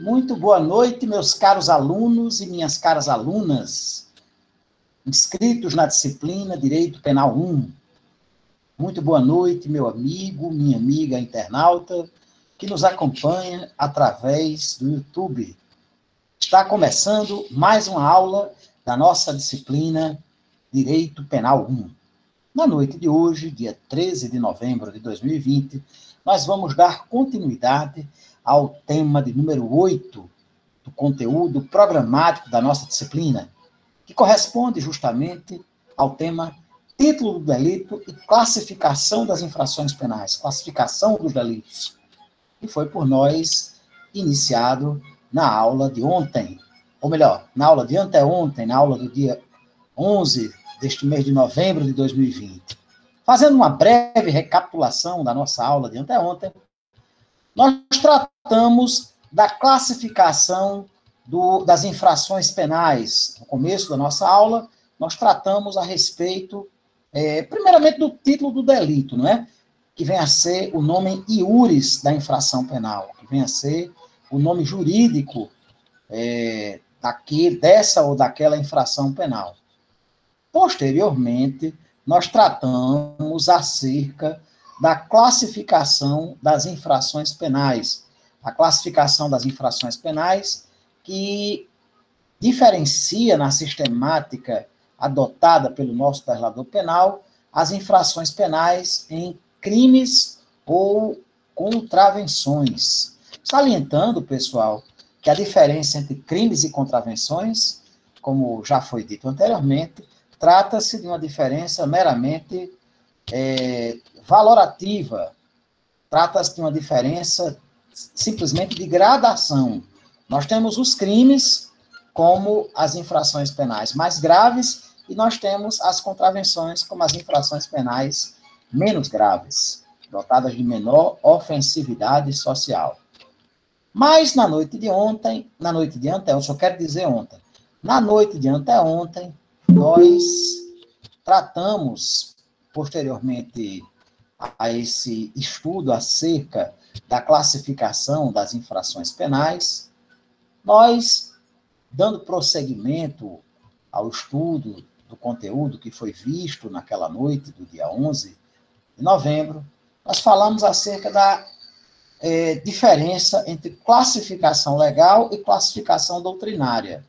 Muito boa noite, meus caros alunos e minhas caras alunas, inscritos na disciplina Direito Penal 1. Muito boa noite, meu amigo, minha amiga internauta, que nos acompanha através do YouTube. Está começando mais uma aula da nossa disciplina Direito Penal 1. Na noite de hoje, dia 13 de novembro de 2020, nós vamos dar continuidade ao tema de número 8 do conteúdo programático da nossa disciplina, que corresponde justamente ao tema título do delito e classificação das infrações penais, classificação dos delitos, que foi por nós iniciado na aula de ontem, ou melhor, na aula de anteontem, na aula do dia 11 deste mês de novembro de 2020. Fazendo uma breve recapitulação da nossa aula de anteontem, nós tratamos da classificação das infrações penais. No começo da nossa aula, nós tratamos a respeito, primeiramente, do título do delito, não é? Que vem a ser o nome iuris da infração penal, que vem a ser o nome jurídico dessa ou daquela infração penal. Posteriormente, nós tratamos acerca da classificação das infrações penais. A classificação das infrações penais que diferencia na sistemática adotada pelo nosso legislador penal as infrações penais em crimes ou contravenções. Salientando, pessoal, que a diferença entre crimes e contravenções, como já foi dito anteriormente, trata-se de uma diferença meramente valorativa, trata-se de uma diferença simplesmente de gradação. Nós temos os crimes como as infrações penais mais graves e nós temos as contravenções como as infrações penais menos graves, dotadas de menor ofensividade social. Mas na noite de anteontem, só quero dizer ontem, na noite de anteontem, nós tratamos, posteriormente a esse estudo acerca da classificação das infrações penais, nós, dando prosseguimento ao estudo do conteúdo que foi visto naquela noite do dia 11 de novembro, nós falamos acerca da diferença entre classificação legal e classificação doutrinária.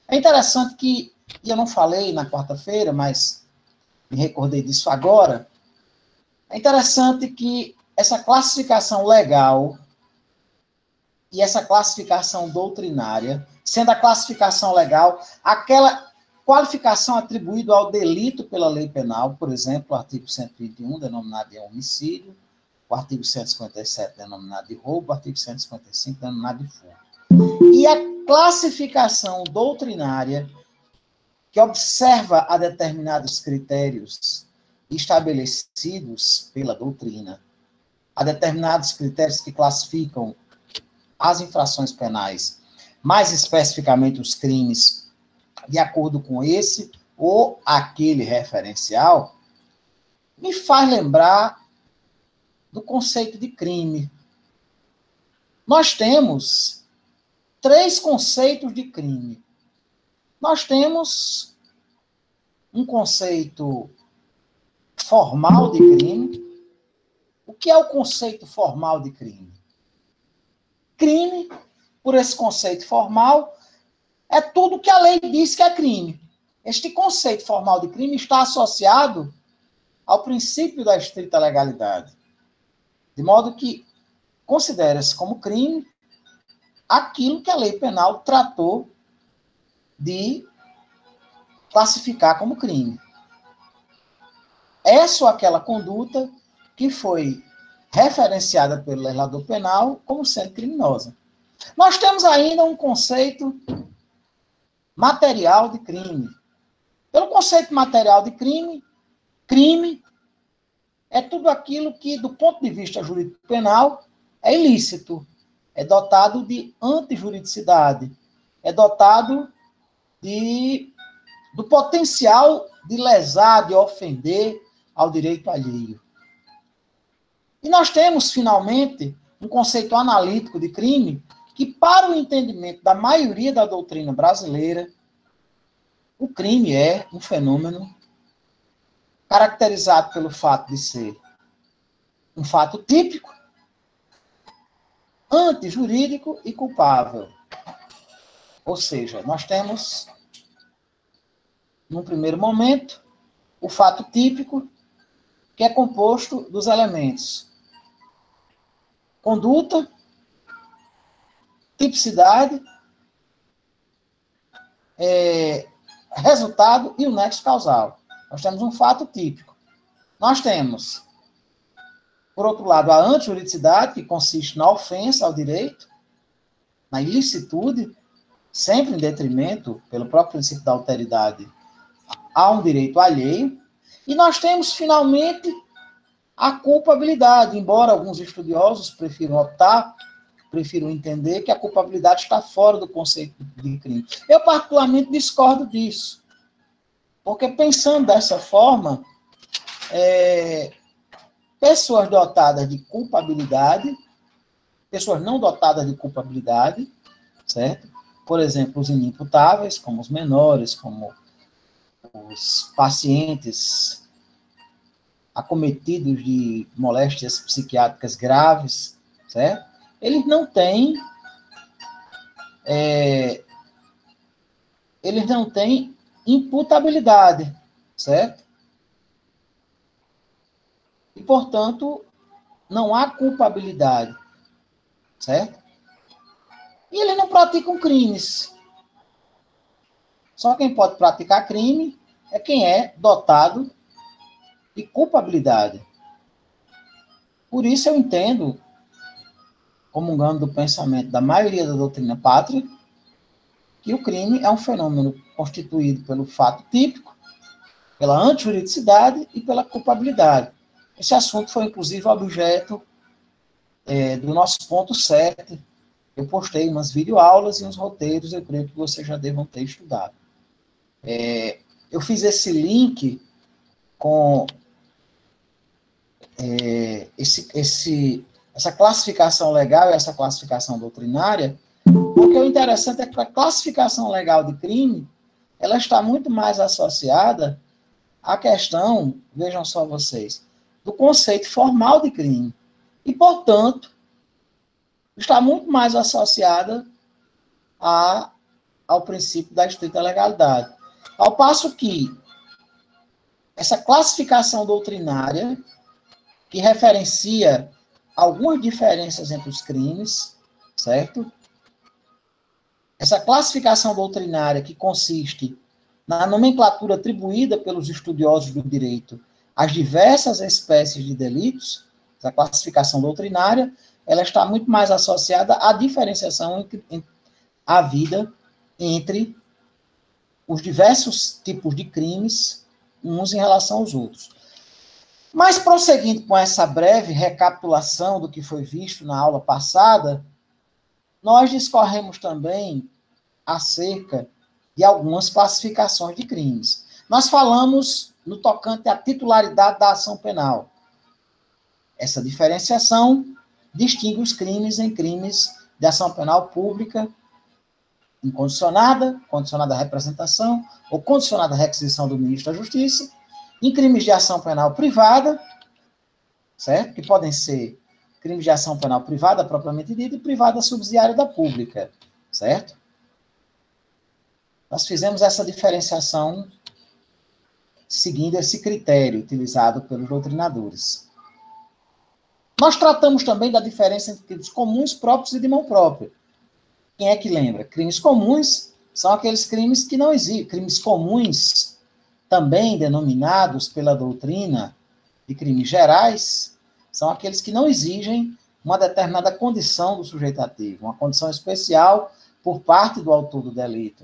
É interessante que, e eu não falei na quarta-feira, mas me recordei disso agora, é interessante que essa classificação legal e essa classificação doutrinária, sendo a classificação legal aquela qualificação atribuída ao delito pela lei penal, por exemplo, o artigo 121, denominado de homicídio, o artigo 157, denominado de roubo, o artigo 155, denominado de furto. E a classificação doutrinária, que observa a determinados critérios estabelecidos pela doutrina, a determinados critérios que classificam as infrações penais, mais especificamente os crimes, de acordo com esse ou aquele referencial, me faz lembrar do conceito de crime. Nós temos 3 conceitos de crime. Nós temos um conceito formal de crime. O que é o conceito formal de crime? Crime, por esse conceito formal, é tudo que a lei diz que é crime. Este conceito formal de crime está associado ao princípio da estrita legalidade, de modo que considera-se como crime aquilo que a lei penal tratou de classificar como crime. Essa ou aquela conduta que foi referenciada pelo legislador penal como sendo criminosa. Nós temos ainda um conceito material de crime. Pelo conceito material de crime, crime é tudo aquilo que, do ponto de vista jurídico penal, é ilícito, é dotado de antijuridicidade, é dotado do potencial de lesar, de ofender ao direito alheio. E nós temos, finalmente, um conceito analítico de crime que, para o entendimento da maioria da doutrina brasileira, o crime é um fenômeno caracterizado pelo fato de ser um fato típico, antijurídico e culpável. Ou seja, nós temos, num primeiro momento, o fato típico, que é composto dos elementos conduta, tipicidade, resultado e o nexo causal. Nós temos um fato típico. Nós temos, por outro lado, a antijuridicidade, que consiste na ofensa ao direito, na ilicitude, sempre em detrimento, pelo próprio princípio da alteridade, a um direito alheio. E nós temos, finalmente, a culpabilidade, embora alguns estudiosos prefiram entender que a culpabilidade está fora do conceito de crime. Eu, particularmente, discordo disso. Porque, pensando dessa forma, pessoas dotadas de culpabilidade, pessoas não dotadas de culpabilidade, certo? Por exemplo, os inimputáveis, como os menores, como os pacientes acometidos de moléstias psiquiátricas graves, certo? Eles não têm imputabilidade, certo? E, portanto, não há culpabilidade, certo? E eles não praticam crimes. Só quem pode praticar crime é quem é dotado de culpabilidade. Por isso eu entendo, comungando do pensamento da maioria da doutrina pátria, que o crime é um fenômeno constituído pelo fato típico, pela antijuridicidade e pela culpabilidade. Esse assunto foi, inclusive, objeto do nosso ponto 7. Eu postei umas videoaulas e uns roteiros, eu creio que vocês já devam ter estudado. Eu fiz esse link com essa classificação legal e essa classificação doutrinária, porque o interessante é que a classificação legal de crime, ela está muito mais associada à questão, vejam só vocês, do conceito formal de crime. E, portanto, está muito mais associada ao princípio da estrita legalidade. Ao passo que essa classificação doutrinária, que referencia algumas diferenças entre os crimes, certo? Essa classificação doutrinária que consiste na nomenclatura atribuída pelos estudiosos do direito às diversas espécies de delitos, essa classificação doutrinária, ela está muito mais associada à diferenciação havida entre os diversos tipos de crimes, uns em relação aos outros. Mas, prosseguindo com essa breve recapitulação do que foi visto na aula passada, nós discorremos também acerca de algumas classificações de crimes. Nós falamos no tocante à titularidade da ação penal. Essa diferenciação distingue os crimes em crimes de ação penal pública, incondicionada, condicionada à representação, ou condicionada à requisição do ministro da Justiça, em crimes de ação penal privada, certo? Que podem ser crimes de ação penal privada propriamente dita e privada subsidiária da pública, certo? Nós fizemos essa diferenciação seguindo esse critério utilizado pelos doutrinadores. Nós tratamos também da diferença entre crimes comuns, próprios e de mão própria. Quem é que lembra? Crimes comuns são aqueles crimes que não existem. Crimes comuns, também denominados pela doutrina de crimes gerais, são aqueles que não exigem uma determinada condição do sujeito ativo, uma condição especial por parte do autor do delito.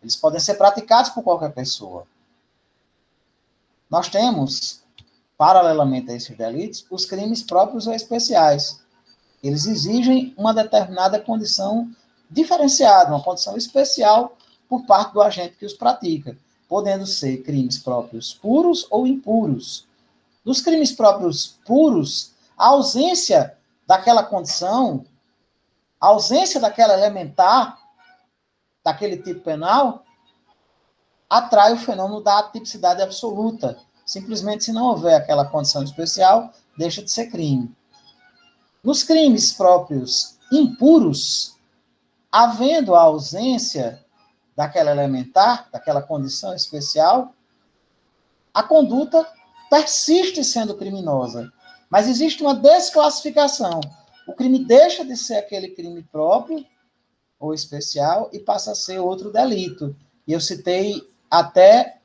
Eles podem ser praticados por qualquer pessoa. Nós temos, paralelamente a esses delitos, os crimes próprios ou especiais. Eles exigem uma determinada condição diferenciada, uma condição especial por parte do agente que os pratica, podendo ser crimes próprios puros ou impuros. Dos crimes próprios puros, a ausência daquela condição A ausência daquela elementar, daquele tipo penal, atrai o fenômeno da atipicidade absoluta. Simplesmente, se não houver aquela condição especial, deixa de ser crime. Nos crimes próprios impuros, havendo a ausência daquela elementar, daquela condição especial, a conduta persiste sendo criminosa. Mas existe uma desclassificação. O crime deixa de ser aquele crime próprio ou especial e passa a ser outro delito. E eu citei até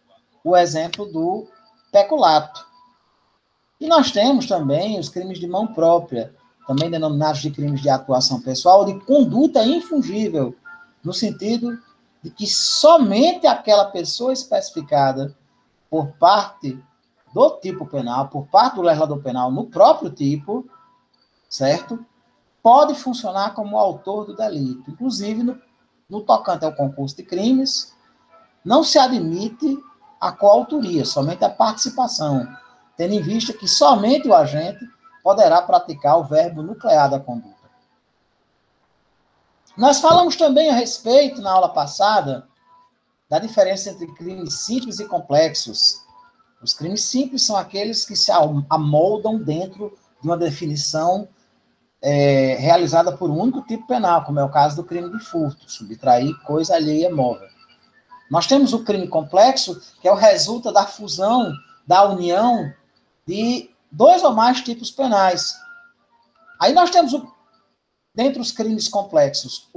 o exemplo do peculato. E nós temos também os crimes de mão própria, também denominados de crimes de atuação pessoal, de conduta infungível, no sentido de que somente aquela pessoa especificada por parte do tipo penal, por parte do legislador penal, no próprio tipo, certo? Pode funcionar como autor do delito. Inclusive, no tocante ao concurso de crimes, não se admite a coautoria, somente a participação, tendo em vista que somente o agente poderá praticar o verbo nuclear da conduta. Nós falamos também a respeito, na aula passada, da diferença entre crimes simples e complexos. Os crimes simples são aqueles que se amoldam dentro de uma definição realizada por um único tipo penal, como é o caso do crime de furto, subtrair coisa alheia móvel. Nós temos o crime complexo, que é o resultado da fusão, da união de dois ou mais tipos penais. Aí nós temos, dentre os crimes complexos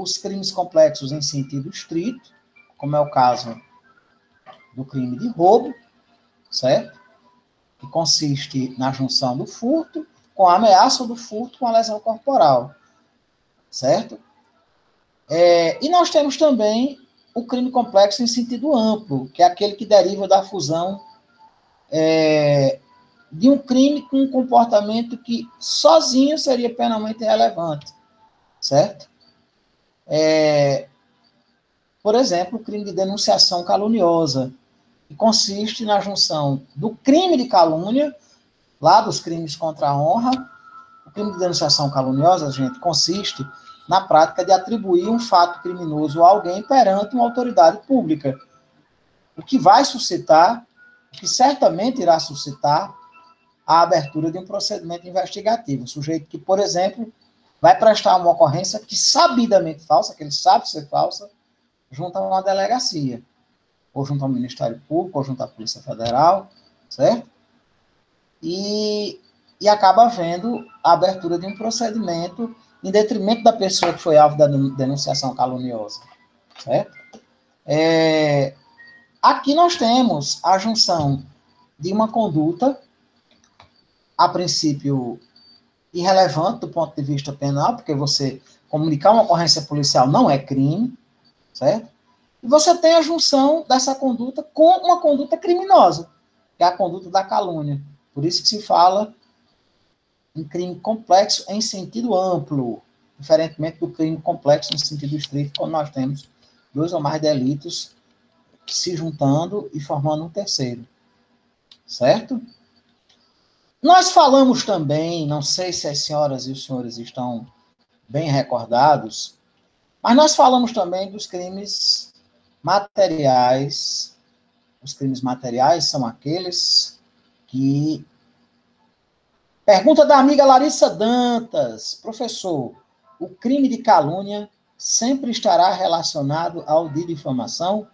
em sentido estrito, como é o caso do crime de roubo, certo? Que consiste na junção do furto com a ameaça do furto com a lesão corporal, certo? E nós temos também o crime complexo em sentido amplo, que é aquele que deriva da fusão de um crime com um comportamento que sozinho seria penalmente relevante, certo? Por exemplo, o crime de denunciação caluniosa, que consiste na junção do crime de calúnia, lá dos crimes contra a honra. O crime de denunciação caluniosa, gente, consiste na prática de atribuir um fato criminoso a alguém perante uma autoridade pública, o que vai suscitar, o que certamente irá suscitar a abertura de um procedimento investigativo. Um sujeito que, por exemplo, vai prestar uma ocorrência que sabidamente falsa, que ele sabe ser falsa, junto a uma delegacia, ou junto ao Ministério Público, ou junto à Polícia Federal, certo? E acaba havendo a abertura de um procedimento em detrimento da pessoa que foi alvo da denunciação caluniosa, certo? Aqui nós temos a junção de uma conduta, a princípio, irrelevante do ponto de vista penal, porque você comunicar uma ocorrência policial não é crime, certo? E você tem a junção dessa conduta com uma conduta criminosa, que é a conduta da calúnia. Por isso que se fala em crime complexo em sentido amplo, diferentemente do crime complexo em sentido estrito, quando nós temos dois ou mais delitos se juntando e formando um terceiro. Certo? Nós falamos também, não sei se as senhoras e os senhores estão bem recordados, mas nós falamos também dos crimes materiais. Os crimes materiais são aqueles que... Pergunta da amiga Larissa Dantas. Professor, o crime de calúnia sempre estará relacionado ao de difamação?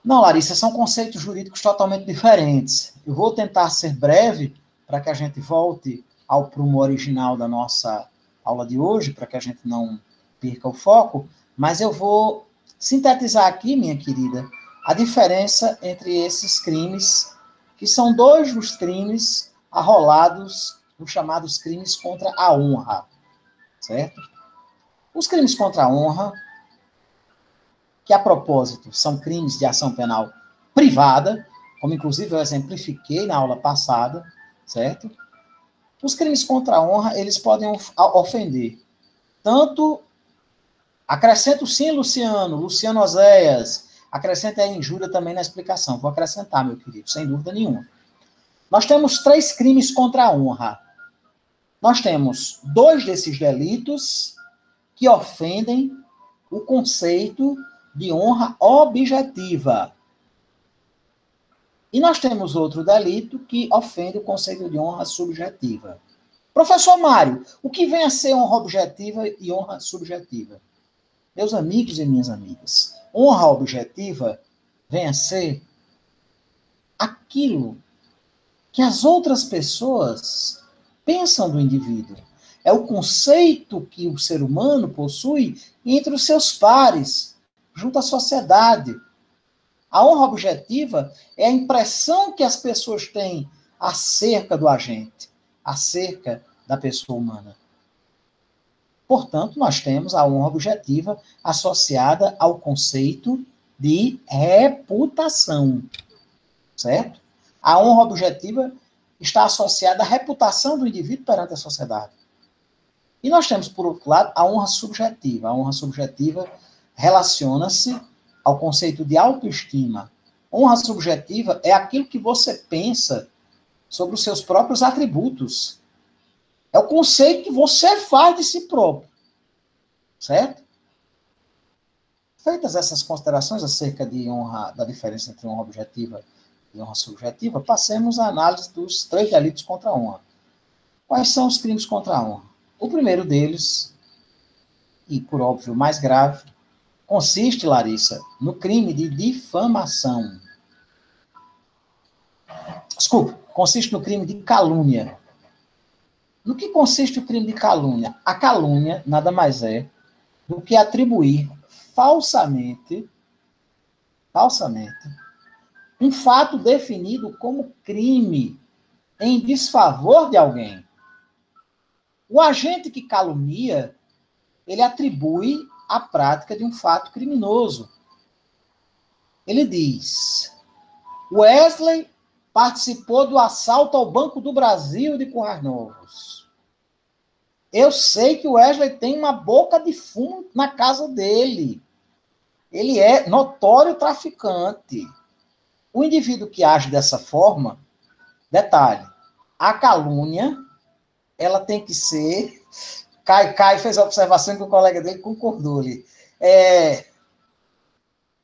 Não, Larissa, são conceitos jurídicos totalmente diferentes. Eu vou tentar ser breve para que a gente volte ao prumo original da nossa aula de hoje, para que a gente não perca o foco, mas eu vou sintetizar aqui, minha querida, a diferença entre esses crimes, que são dois dos crimes arrolados nos chamados crimes contra a honra, certo? Os crimes contra a honra, que a propósito são crimes de ação penal privada, como inclusive eu exemplifiquei na aula passada, certo? Os crimes contra a honra, eles podem ofender tanto, acrescento sim, Luciano Oséias, acrescenta a injúria também na explicação, vou acrescentar, meu querido, sem dúvida nenhuma. Nós temos 3 crimes contra a honra. Nós temos 2 desses delitos que ofendem o conceito de honra objetiva. E nós temos outro delito que ofende o conceito de honra subjetiva. Professor Mário, o que vem a ser honra objetiva e honra subjetiva? Meus amigos e minhas amigas, honra objetiva vem a ser aquilo que as outras pessoas pensam do indivíduo. É o conceito que o ser humano possui entre os seus pares, junto à sociedade. A honra objetiva é a impressão que as pessoas têm acerca do agente, acerca da pessoa humana. Portanto, nós temos a honra objetiva associada ao conceito de reputação, certo? A honra objetiva está associada à reputação do indivíduo perante a sociedade. E nós temos, por outro lado, a honra subjetiva. A honra subjetiva relaciona-se ao conceito de autoestima. Honra subjetiva é aquilo que você pensa sobre os seus próprios atributos. É o conceito que você faz de si próprio. Certo? Feitas essas considerações acerca de honra, da diferença entre honra objetiva e honra subjetiva, passemos à análise dos 3 delitos contra a honra. Quais são os crimes contra a honra? O primeiro deles, e por óbvio mais grave, consiste, Larissa, no crime de difamação. Desculpa, consiste no crime de calúnia. No que consiste o crime de calúnia? A calúnia nada mais é do que atribuir falsamente, um fato definido como crime em desfavor de alguém. O agente que calunia, ele atribui a prática de um fato criminoso. Ele diz: Wesley participou do assalto ao Banco do Brasil de Currais Novos. Eu sei que o Wesley tem uma boca de fumo na casa dele. Ele é notório traficante. O indivíduo que age dessa forma, detalhe, a calúnia, ela tem que ser... Cai fez a observação que o colega dele concordou ali. É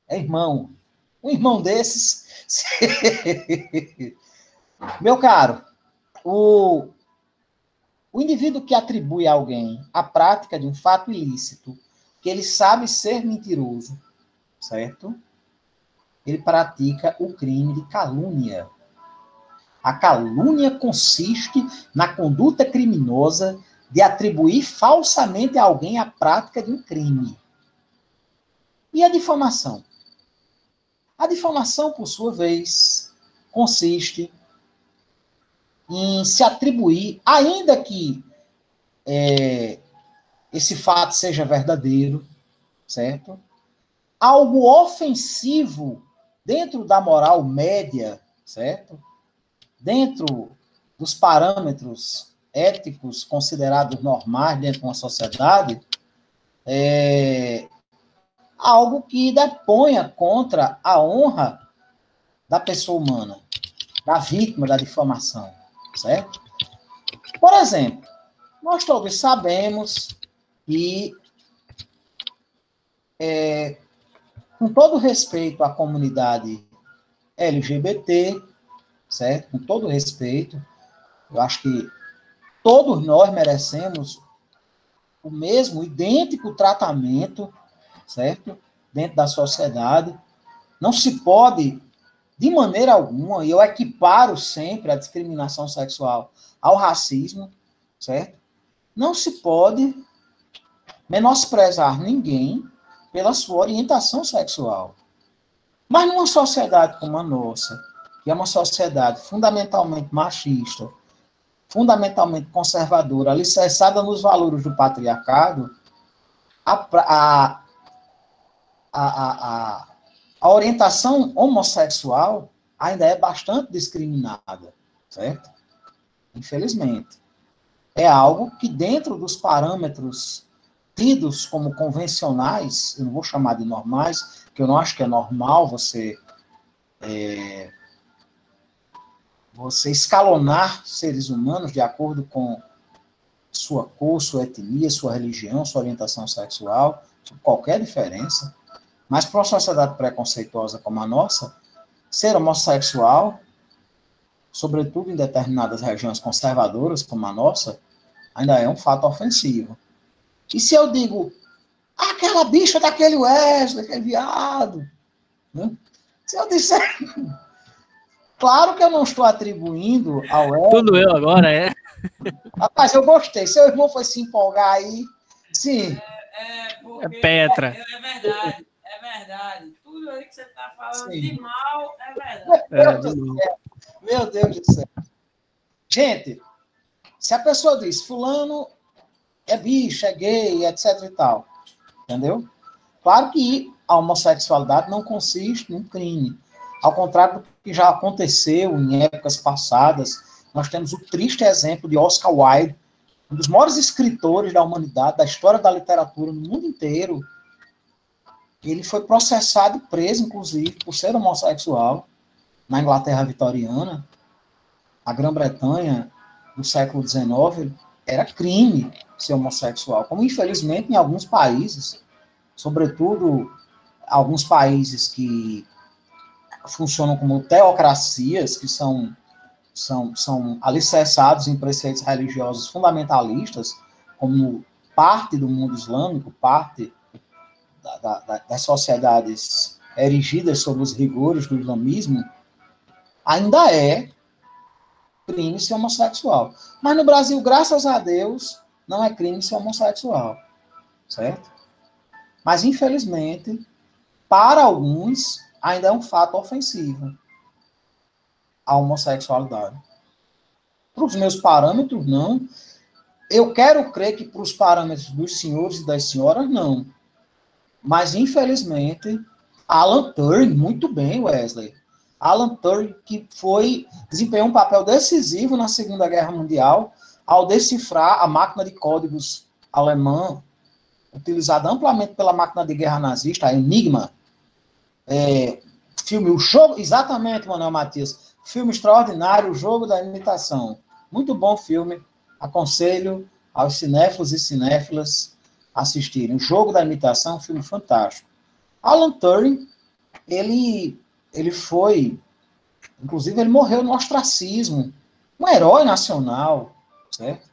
irmão. Um irmão desses... Meu caro, o indivíduo que atribui a alguém a prática de um fato ilícito, que ele sabe ser mentiroso, certo? Ele pratica o crime de calúnia. A calúnia consiste na conduta criminosa de atribuir falsamente a alguém a prática de um crime. E a difamação? A difamação, por sua vez, consiste em se atribuir, ainda que esse fato seja verdadeiro, certo? Algo ofensivo dentro da moral média, certo? Dentro dos parâmetros éticos considerados normais dentro de uma sociedade, algo que deponha contra a honra da pessoa humana, da vítima da difamação, certo? Por exemplo, nós todos sabemos que, com todo respeito à comunidade LGBT, certo? Com todo respeito, eu acho que todos nós merecemos o mesmo, idêntico tratamento, certo? Dentro da sociedade. Não se pode, de maneira alguma, e eu equiparo sempre a discriminação sexual ao racismo, certo? Não se pode menosprezar ninguém pela sua orientação sexual. Mas numa sociedade como a nossa, que é uma sociedade fundamentalmente machista, fundamentalmente conservadora, alicerçada nos valores do patriarcado, a orientação homossexual ainda é bastante discriminada, certo? Infelizmente. É algo que, dentro dos parâmetros tidos como convencionais, eu não vou chamar de normais, porque eu não acho que é normal você escalonar seres humanos de acordo com sua cor, sua etnia, sua religião, sua orientação sexual, qualquer diferença. Mas para uma sociedade preconceituosa como a nossa, ser homossexual, sobretudo em determinadas regiões conservadoras como a nossa, ainda é um fato ofensivo. E se eu digo, aquela bicha daquele Wesley, aquele viado, né? Se eu disser... Claro que eu não estou atribuindo ao Wesley... Tudo eu agora, é? Rapaz, eu gostei. Seu irmão foi se empolgar aí. Sim. É Petra. É verdade. Tudo aí que você está falando Sim. de mal é verdade. Meu Deus do céu. Gente, se a pessoa diz, fulano é bicho, é gay, etc e tal, entendeu? Claro que a homossexualidade não consiste em crime. Ao contrário do que já aconteceu em épocas passadas, nós temos o triste exemplo de Oscar Wilde, um dos maiores escritores da humanidade, da história da literatura no mundo inteiro. Ele foi processado e preso, inclusive, por ser homossexual, na Inglaterra vitoriana. A Grã-Bretanha, no século XIX, era crime ser homossexual, como infelizmente em alguns países, sobretudo alguns países que funcionam como teocracias, que são alicerçados em preceitos religiosos fundamentalistas, como parte do mundo islâmico, parte das sociedades erigidas sob os rigores do islamismo, ainda é crime ser homossexual. Mas no Brasil, graças a Deus, não é crime ser homossexual, certo? Mas, infelizmente, para alguns, ainda é um fato ofensivo a homossexualidade. Para os meus parâmetros, não. Eu quero crer que para os parâmetros dos senhores e das senhoras, não. Mas, infelizmente, Alan Turing, muito bem, Wesley. Alan Turing, que desempenhou um papel decisivo na Segunda Guerra Mundial, ao decifrar a máquina de códigos alemã, utilizada amplamente pela máquina de guerra nazista, a Enigma. Filme O Jogo, exatamente, Manuel Matias. Filme extraordinário, O Jogo da Imitação. Muito bom filme. Aconselho aos cinéfilos e cinéfilas assistirem. O Jogo da Imitação, um filme fantástico. Alan Turing, ele foi, inclusive ele morreu no ostracismo, um herói nacional, certo?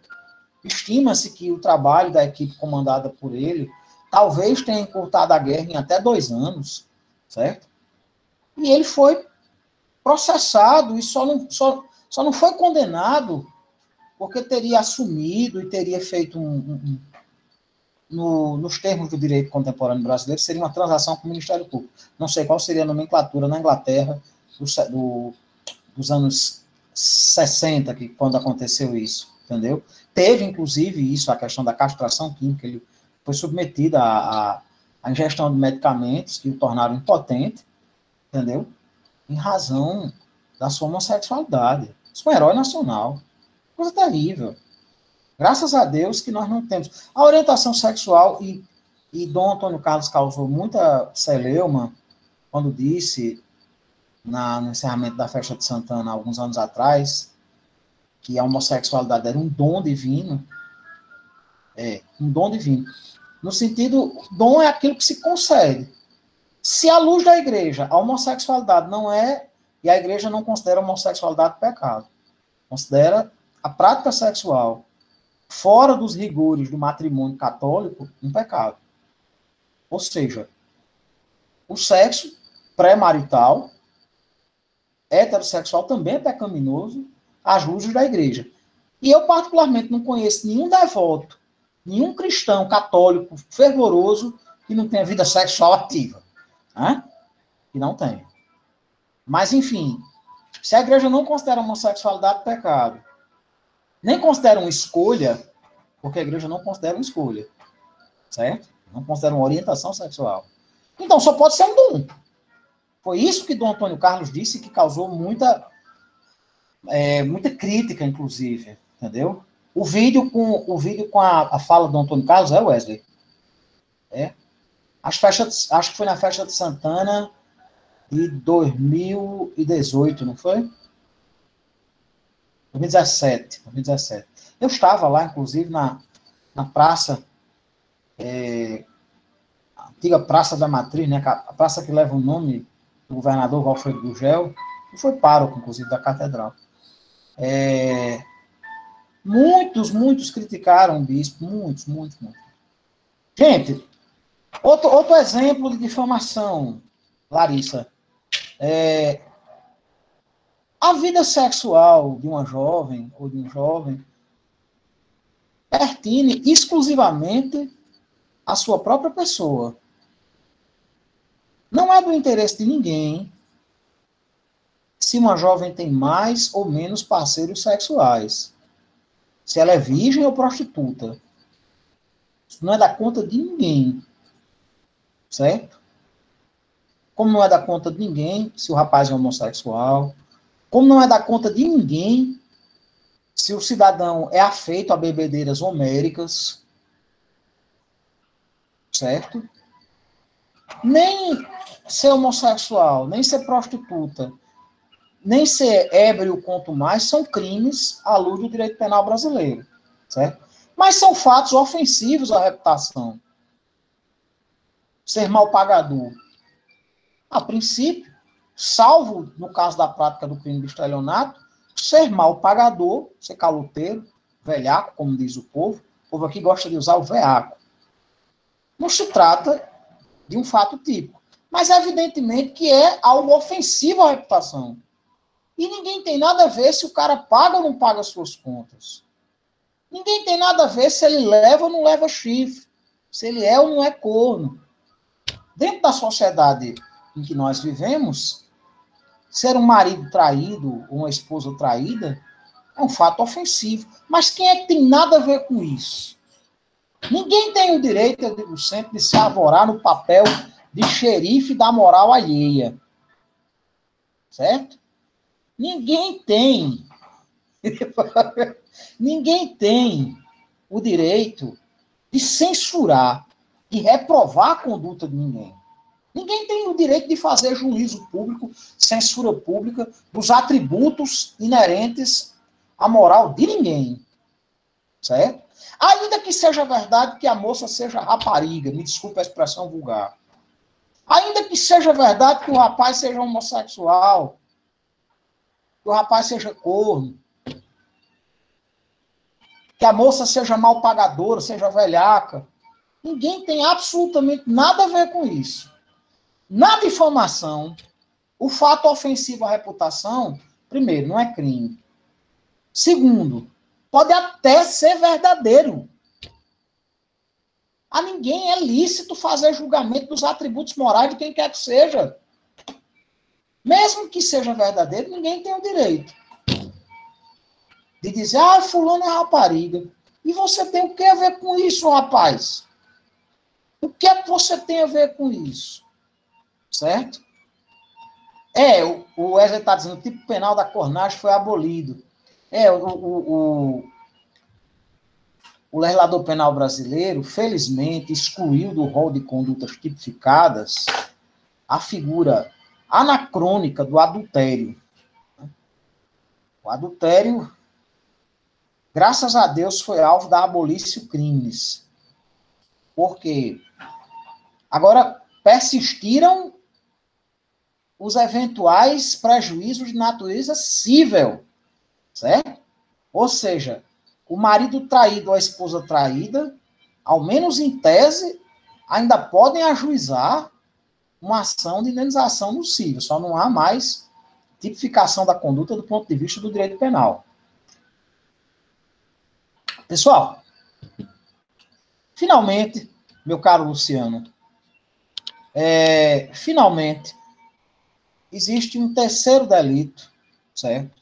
Estima-se que o trabalho da equipe comandada por ele talvez tenha encurtado a guerra em até 2 anos, certo? E ele foi processado e só não foi condenado porque teria assumido e teria feito nos termos do direito contemporâneo brasileiro, seria uma transação com o Ministério Público. Não sei qual seria a nomenclatura na Inglaterra dos anos 60, quando aconteceu isso, entendeu? Teve, inclusive, isso, a questão da castração química, ele foi submetido à ingestão de medicamentos que o tornaram impotente, entendeu? Em razão da sua homossexualidade. Isso é um herói nacional. Coisa terrível. Graças a Deus que nós não temos. A orientação sexual, e Dom Antônio Carlos causou muita celeuma quando disse, no encerramento da festa de Santana, alguns anos atrás, que a homossexualidade era um dom divino. Um dom divino. No sentido, dom é aquilo que se concede. Se à luz da igreja a homossexualidade não é, e a igreja não considera a homossexualidade pecado, considera a prática sexual fora dos rigores do matrimônio católico um pecado. Ou seja, o sexo pré-marital, heterossexual, também é pecaminoso às luzes da igreja. E eu, particularmente, não conheço nenhum devoto, nenhum cristão católico fervoroso que não tenha vida sexual ativa. Né? Que não tem. Mas, enfim, se a igreja não considera a homossexualidade pecado, nem considera uma escolha, porque a igreja não considera uma escolha, certo? Não considera uma orientação sexual. Então, só pode ser um dom. Foi isso que Dom Antônio Carlos disse, que causou muita crítica, inclusive, entendeu? O vídeo com a fala do Dom Antônio Carlos é Wesley. Acho que foi na festa de Santana de 2018, não foi? 2017. Eu estava lá, inclusive, na praça, a antiga Praça da Matriz, né, a praça que leva o nome do governador Valfredo Gugel, que foi pároco, inclusive, da catedral. Muitos criticaram o bispo, muitos. Gente, outro exemplo de difamação, Larissa. A vida sexual de uma jovem ou de um jovem pertine exclusivamente à sua própria pessoa. Não é do interesse de ninguém se uma jovem tem mais ou menos parceiros sexuais. Se ela é virgem ou prostituta. Isso não é da conta de ninguém. Certo? Como não é da conta de ninguém se o rapaz é homossexual. Como não é da conta de ninguém se o cidadão é afeito a bebedeiras homéricas. Certo? Nem ser homossexual, nem ser prostituta, nem ser ébrio, quanto mais, são crimes à luz do direito penal brasileiro. Certo? Mas são fatos ofensivos à reputação. Ser mal pagador. A princípio, salvo no caso da prática do crime de estelionato, ser mal pagador, ser caloteiro, velhaco, como diz o povo aqui gosta de usar o veaco. Não se trata de um fato típico. Mas, evidentemente, que é algo ofensivo à reputação. E ninguém tem nada a ver se o cara paga ou não paga as suas contas. Ninguém tem nada a ver se ele leva ou não leva chifre. Se ele é ou não é corno. Dentro da sociedade em que nós vivemos, ser um marido traído ou uma esposa traída é um fato ofensivo. Mas quem é que tem nada a ver com isso? Ninguém tem o direito, eu digo sempre, de se arvorar no papel de xerife da moral alheia. Certo? Ninguém tem. Ninguém tem o direito de censurar e reprovar a conduta de ninguém. Ninguém tem o direito de fazer juízo público, censura pública dos atributos inerentes à moral de ninguém. Certo? Ainda que seja verdade que a moça seja rapariga, me desculpe a expressão vulgar. Ainda que seja verdade que o rapaz seja homossexual, que o rapaz seja corno, que a moça seja mal pagadora, seja velhaca. Ninguém tem absolutamente nada a ver com isso. Na difamação, o fato ofensivo à reputação, primeiro, não é crime. Segundo, pode até ser verdadeiro. A ninguém é lícito fazer julgamento dos atributos morais de quem quer que seja. Mesmo que seja verdadeiro, ninguém tem o direito de dizer, fulano é rapariga. E você tem o que a ver com isso, rapaz? O que é que você tem a ver com isso? Certo? O Wesley está dizendo, o tipo penal da cornagem foi abolido. O legislador penal brasileiro, felizmente, excluiu do rol de condutas tipificadas a figura anacrônica do adultério. O adultério, graças a Deus, foi alvo da abolição crimes. Porque agora persistiram os eventuais prejuízos de natureza cível, certo? Ou seja, o marido traído ou a esposa traída, ao menos em tese, ainda podem ajuizar uma ação de indenização no cível, só não há mais tipificação da conduta do ponto de vista do direito penal. Pessoal, finalmente, meu caro Luciano, finalmente, existe um terceiro delito, certo?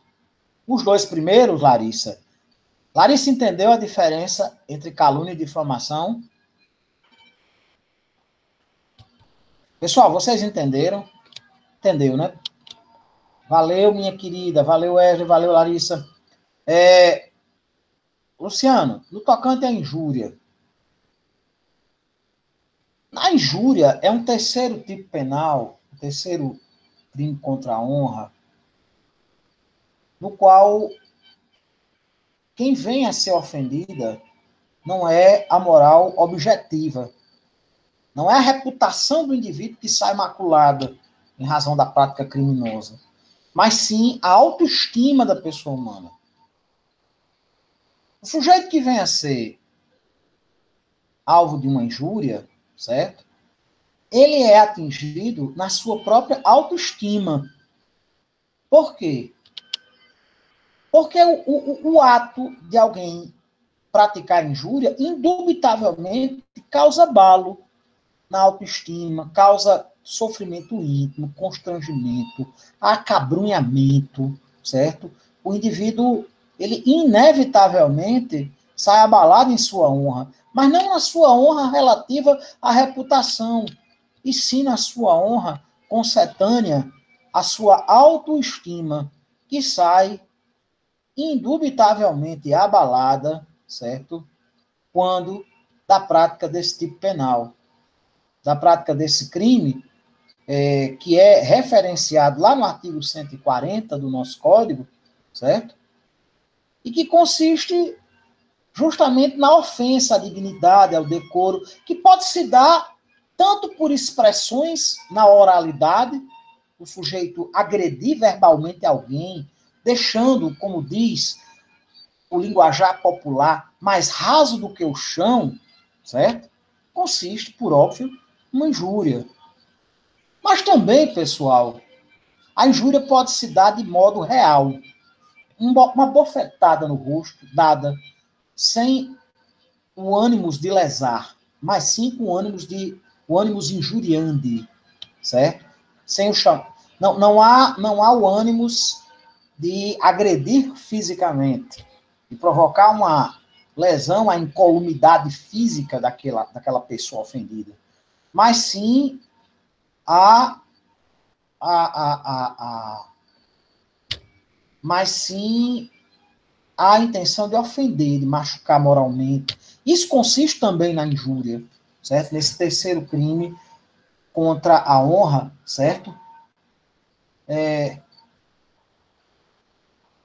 Os dois primeiros, Larissa entendeu a diferença entre calúnia e difamação? Pessoal, vocês entenderam? Entendeu, né? Valeu, minha querida. Valeu, Wesley. Valeu, Larissa. Luciano, no tocante à injúria. A injúria é um terceiro tipo penal, um terceiro crime contra a honra, no qual quem vem a ser ofendida não é a moral objetiva, não é a reputação do indivíduo que sai maculada em razão da prática criminosa, mas sim a autoestima da pessoa humana. O sujeito que vem a ser alvo de uma injúria, certo? Ele é atingido na sua própria autoestima. Por quê? Porque o ato de alguém praticar injúria, indubitavelmente, causa abalo na autoestima, causa sofrimento íntimo, constrangimento, acabrunhamento, certo? O indivíduo, ele inevitavelmente sai abalado em sua honra, mas não na sua honra relativa à reputação, e sim na sua honra concetânea à sua autoestima, que sai indubitavelmente abalada, certo? Quando da prática desse tipo penal, da prática desse crime, que é referenciado lá no artigo 140 do nosso Código, certo? E que consiste justamente na ofensa à dignidade, ao decoro, que pode se dar tanto por expressões na oralidade, o sujeito agredir verbalmente alguém, deixando, como diz o linguajar popular, mais raso do que o chão, certo? Consiste, por óbvio, uma injúria. Mas também, pessoal, a injúria pode se dar de modo real. Uma bofetada no rosto, dada sem o ânimos de lesar, mas sim com o ânimos injuriandi, certo? Sem o chão. Não há o ânimos de agredir fisicamente, de provocar uma lesão, a incolumidade física daquela pessoa ofendida, mas sim mas sim a intenção de ofender, de machucar moralmente. Isso consiste também na injúria, certo? Nesse terceiro crime contra a honra, certo?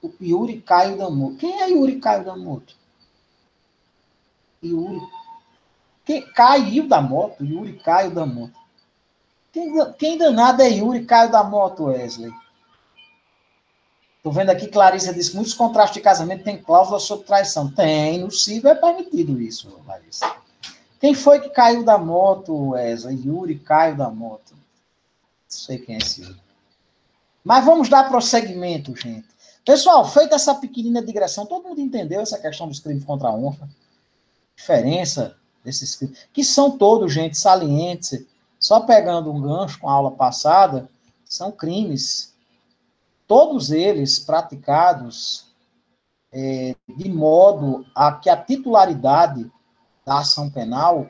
O Yuri Caio Damoto. Quem é Yuri Caio Damoto? Yuri. Caiu da moto? Yuri Caio Damoto. Quem danado é Yuri Caio Damoto, Wesley? Estou vendo aqui, Clarissa disse que muitos contratos de casamento têm cláusula sobre traição. Tem, no civil é permitido isso, Clarissa. Quem foi que caiu da moto, Wesley? Yuri caiu da moto. Não sei quem é esse Yuri. Mas vamos dar prosseguimento, gente. Pessoal, feita essa pequenina digressão, todo mundo entendeu essa questão dos crimes contra a honra? Diferença desses crimes, que são todos, gente, salientes. Só pegando um gancho com a aula passada, são crimes, todos eles praticados de modo a que a titularidade da ação penal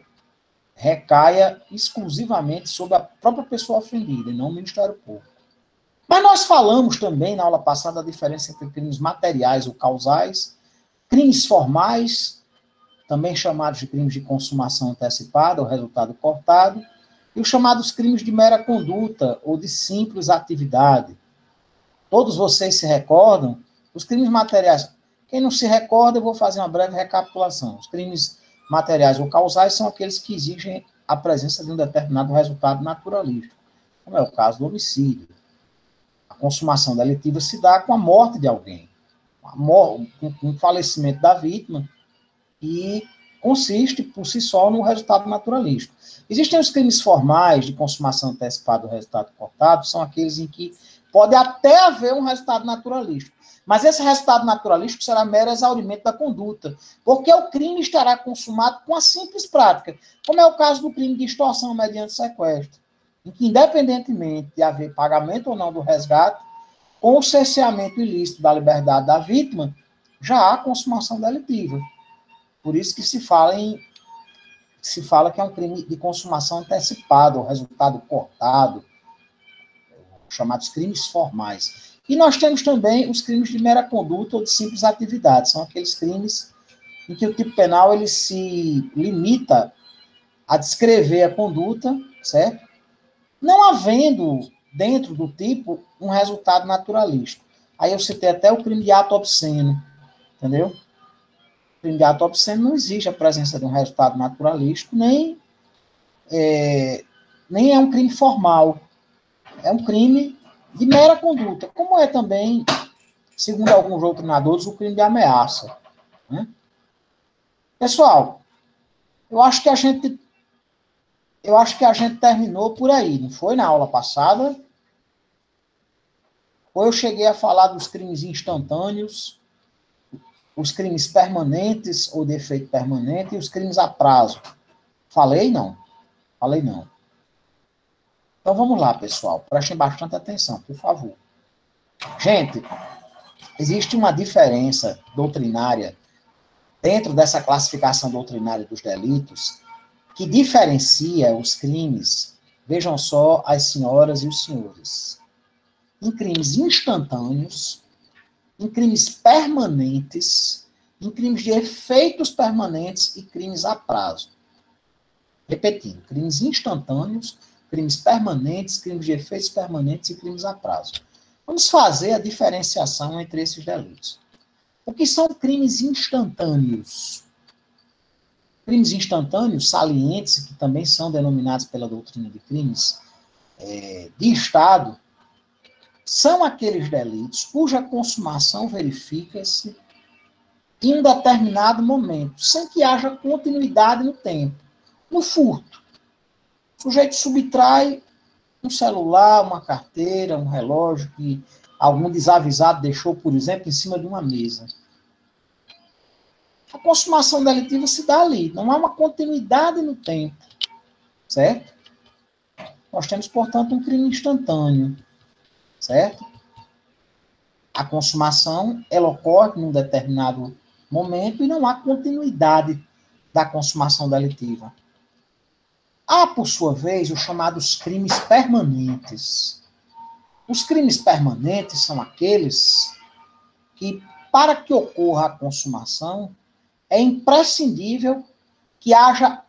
recaia exclusivamente sobre a própria pessoa ofendida, e não o Ministério Público. Mas nós falamos também, na aula passada, a diferença entre crimes materiais ou causais, crimes formais, também chamados de crimes de consumação antecipada ou resultado cortado, e os chamados crimes de mera conduta ou de simples atividade. Todos vocês se recordam? Os crimes materiais. Quem não se recorda, eu vou fazer uma breve recapitulação. Os crimes materiais ou causais são aqueles que exigem a presença de um determinado resultado naturalístico, como é o caso do homicídio. A consumação delitiva se dá com a morte de alguém, com o falecimento da vítima, e consiste, por si só, no resultado naturalístico. Existem os crimes formais de consumação antecipada do resultado cortado, são aqueles em que pode até haver um resultado naturalístico, mas esse resultado naturalístico será mero exaurimento da conduta, porque o crime estará consumado com a simples prática, como é o caso do crime de extorsão mediante sequestro, em que, independentemente de haver pagamento ou não do resgate, com o cerceamento ilícito da liberdade da vítima, já há consumação delitiva. Por isso que se fala que é um crime de consumação antecipada, ou resultado cortado, chamados crimes formais. E nós temos também os crimes de mera conduta ou de simples atividade. São aqueles crimes em que o tipo penal ele se limita a descrever a conduta, certo? Não havendo dentro do tipo um resultado naturalístico. Aí eu citei até o crime de ato obsceno, entendeu? crime de ato obsceno não existe a presença de um resultado naturalístico, nem é um crime formal. É um crime de mera conduta, como é também, segundo alguns doutrinadores, o crime de ameaça. Né? Pessoal, eu acho que a gente terminou por aí, não foi na aula passada? Ou eu cheguei a falar dos crimes instantâneos, os crimes permanentes ou de efeito permanente e os crimes a prazo. Falei? Não. Falei não. Então vamos lá, pessoal. Prestem bastante atenção, por favor. Gente, existe uma diferença doutrinária dentro dessa classificação doutrinária dos delitos que diferencia os crimes, vejam só as senhoras e os senhores, em crimes instantâneos, em crimes permanentes, em crimes de efeitos permanentes e crimes a prazo. Repetindo, crimes instantâneos, crimes permanentes, crimes de efeitos permanentes e crimes a prazo. Vamos fazer a diferenciação entre esses delitos. O que são crimes instantâneos? Crimes instantâneos, salientes, que também são denominados pela doutrina de crimes de Estado, são aqueles delitos cuja consumação verifica-se em um determinado momento, sem que haja continuidade no tempo. No furto, o sujeito subtrai um celular, uma carteira, um relógio que algum desavisado deixou, por exemplo, em cima de uma mesa. A consumação delitiva se dá ali, não há uma continuidade no tempo, certo? Nós temos, portanto, um crime instantâneo, certo? A consumação, ela ocorre num determinado momento e não há continuidade da consumação delitiva. Há, por sua vez, os chamados crimes permanentes. Os crimes permanentes são aqueles que, para que ocorra a consumação, é imprescindível que haja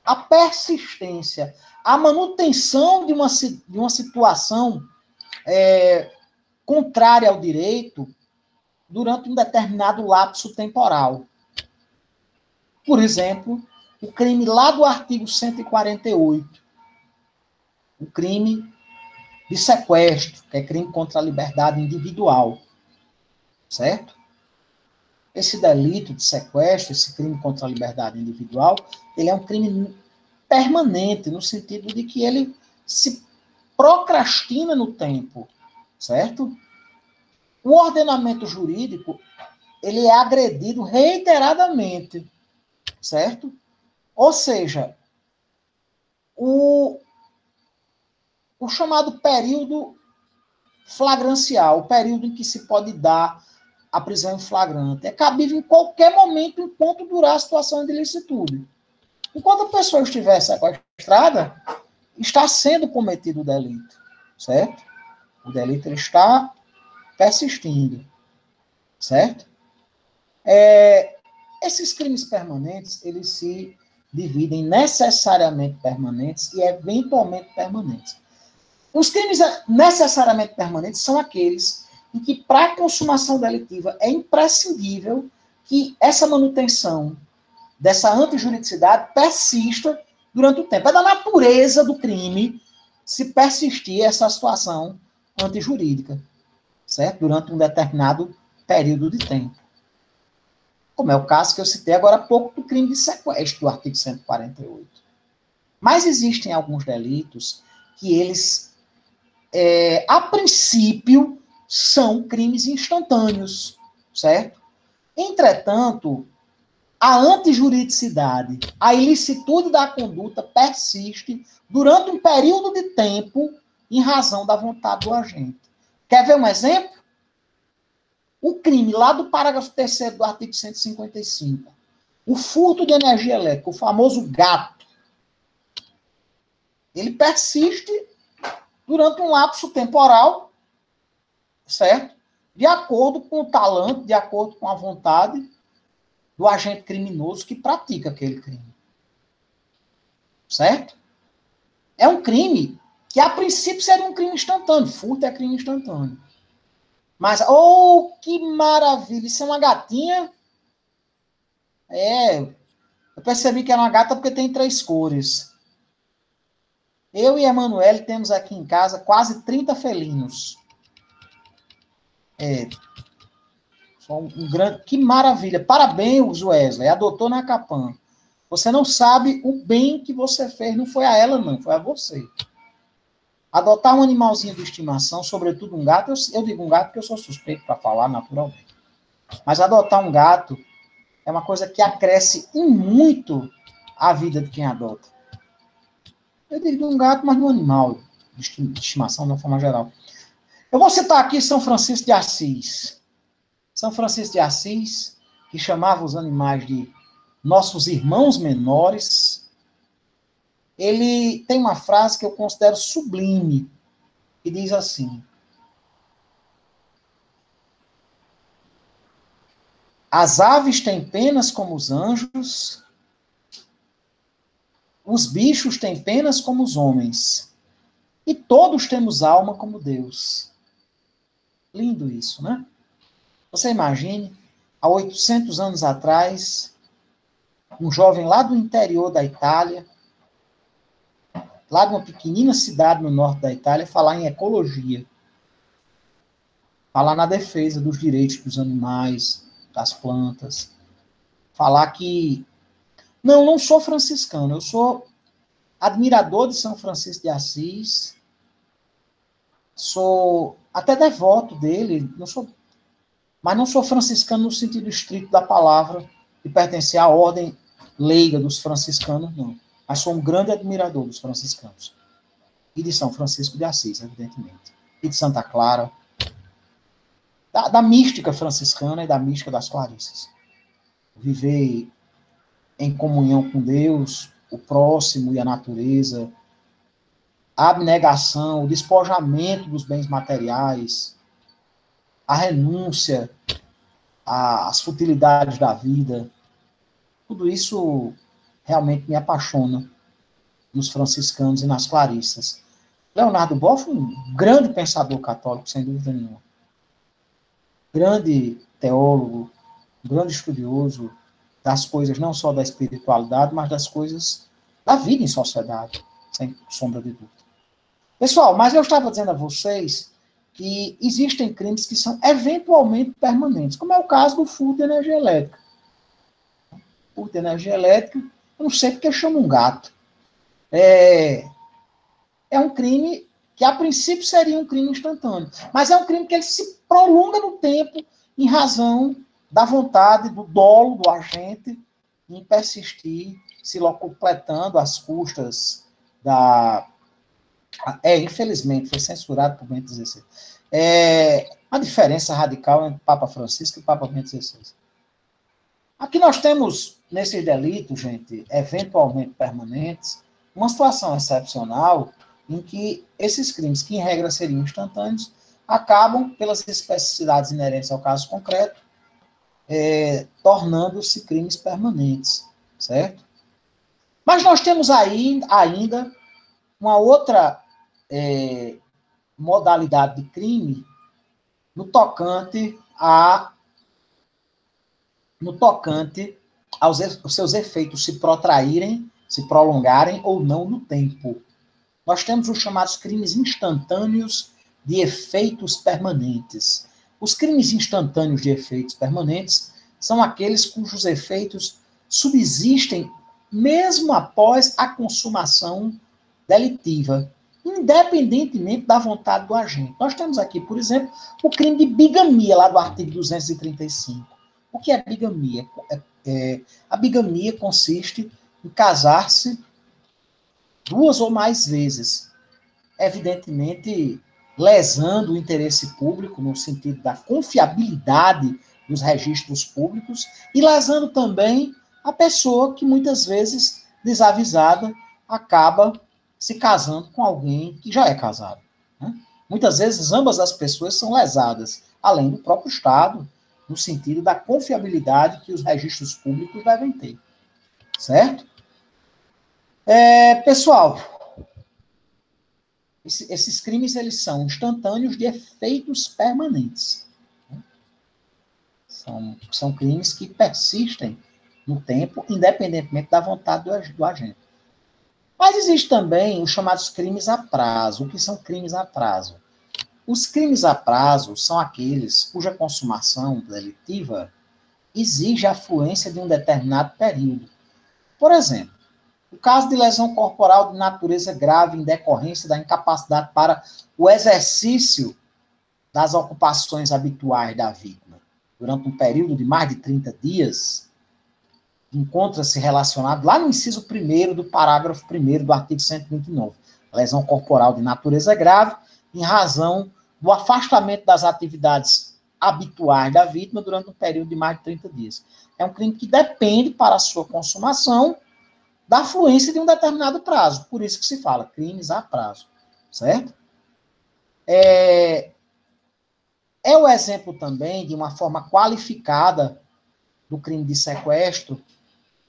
a persistência, a manutenção de uma situação contrária ao direito durante um determinado lapso temporal. Por exemplo, o crime lá do artigo 148, o crime de sequestro, que é crime contra a liberdade individual, certo? Esse delito de sequestro, esse crime contra a liberdade individual, ele é um crime permanente, no sentido de que ele se procrastina no tempo, certo? O ordenamento jurídico, ele é agredido reiteradamente, certo? Ou seja, o chamado período flagrancial, o período em que se pode dar a prisão em flagrante, é cabível em qualquer momento enquanto durar a situação de ilicitude. Enquanto a pessoa estiver sequestrada, está sendo cometido o delito, certo? O delito ele está persistindo, certo? Esses crimes permanentes, eles se dividem necessariamente permanentes e eventualmente permanentes. Os crimes necessariamente permanentes são aqueles em que, para a consumação delitiva, é imprescindível que essa manutenção dessa antijuridicidade persista durante o tempo. É da natureza do crime se persistir essa situação antijurídica, certo? Durante um determinado período de tempo. Como é o caso que eu citei agora há pouco do crime de sequestro, do artigo 148. Mas existem alguns delitos que eles, a princípio, são crimes instantâneos, certo? Entretanto, a antijuridicidade, a ilicitude da conduta persiste durante um período de tempo em razão da vontade do agente. Quer ver um exemplo? O crime lá do parágrafo 3º do artigo 155, o furto de energia elétrica, o famoso gato, ele persiste durante um lapso temporal, certo? De acordo com o talento, de acordo com a vontade do agente criminoso que pratica aquele crime. Certo? É um crime que, a princípio, seria um crime instantâneo. Furto é crime instantâneo. Mas, oh, que maravilha! Isso é uma gatinha? Eu percebi que era uma gata porque tem 3 cores. Eu e a Emanuele temos aqui em casa quase 30 felinos. Grande... Que maravilha. Parabéns, Wesley. Adotou na Capan. Você não sabe o bem que você fez. Não foi a ela, não. Foi a você. Adotar um animalzinho de estimação, sobretudo um gato, eu digo um gato porque eu sou suspeito para falar naturalmente. Mas adotar um gato é uma coisa que acresce muito a vida de quem adota. Eu digo um gato, mas de um animal de estimação, de uma forma geral. Eu vou citar aqui São Francisco de Assis. São Francisco de Assis, que chamava os animais de nossos irmãos menores, ele tem uma frase que eu considero sublime, que diz assim: as aves têm penas como os anjos, os bichos têm penas como os homens, e todos temos alma como Deus. Lindo isso, né? Você imagine, há 800 anos atrás, um jovem lá do interior da Itália, lá de uma pequenina cidade no norte da Itália, falar em ecologia, falar na defesa dos direitos dos animais, das plantas, falar que... Não sou franciscano, eu sou admirador de São Francisco de Assis, sou até devoto dele, mas não sou franciscano no sentido estrito da palavra, de pertencer à ordem leiga dos franciscanos, não. Mas sou um grande admirador dos franciscanos. E de São Francisco de Assis, evidentemente. E de Santa Clara. Da mística franciscana e da mística das Clarissas. Viver em comunhão com Deus, o próximo e a natureza, a abnegação, o despojamento dos bens materiais, a renúncia às futilidades da vida, tudo isso realmente me apaixona nos franciscanos e nas clarissas. Leonardo Boff, um grande pensador católico, sem dúvida nenhuma. Grande teólogo, grande estudioso das coisas, não só da espiritualidade, mas das coisas da vida em sociedade, sem sombra de dúvida. Pessoal, mas eu estava dizendo a vocês que existem crimes que são eventualmente permanentes, como é o caso do furto de energia elétrica. Furto de energia elétrica, eu não sei porque chama um gato. É um crime que, a princípio, seria um crime instantâneo. Mas é um crime que ele se prolonga no tempo em razão da vontade, do dolo do agente em persistir, se locupletando às custas da... infelizmente, foi censurado por Bento XVI. A diferença radical entre Papa Francisco e Papa Bento XVI. Aqui nós temos, nesses delitos, gente, eventualmente permanentes, uma situação excepcional em que esses crimes, que em regra seriam instantâneos, acabam, pelas especificidades inerentes ao caso concreto, tornando-se crimes permanentes, certo? Mas nós temos aí ainda uma outra modalidade de crime no tocante aos seus efeitos se protraírem, se prolongarem ou não no tempo. Nós temos os chamados crimes instantâneos de efeitos permanentes. Os crimes instantâneos de efeitos permanentes são aqueles cujos efeitos subsistem mesmo após a consumação delitiva, independentemente da vontade do agente. Nós temos aqui, por exemplo, o crime de bigamia, lá do artigo 235. O que é bigamia? A bigamia consiste em casar-se 2 ou mais vezes, evidentemente lesando o interesse público no sentido da confiabilidade dos registros públicos e lesando também a pessoa que muitas vezes, desavisada, acaba se casando com alguém que já é casado, né? Muitas vezes ambas as pessoas são lesadas, além do próprio Estado, no sentido da confiabilidade que os registros públicos devem ter, certo? Pessoal, esses crimes eles são instantâneos de efeitos permanentes. São crimes que persistem no tempo, independentemente da vontade do agente. Mas existe também os chamados crimes a prazo. O que são crimes a prazo? Os crimes a prazo são aqueles cuja consumação delitiva exige a fluência de um determinado período. Por exemplo, o caso de lesão corporal de natureza grave em decorrência da incapacidade para o exercício das ocupações habituais da vítima durante um período de mais de 30 dias, encontra-se relacionado lá no inciso 1º do parágrafo 1º do artigo 129. Lesão corporal de natureza grave em razão do afastamento das atividades habituais da vítima durante um período de mais de 30 dias. É um crime que depende, para a sua consumação, da fluência de um determinado prazo. Por isso que se fala crimes a prazo. Certo? É o exemplo também de uma forma qualificada do crime de sequestro,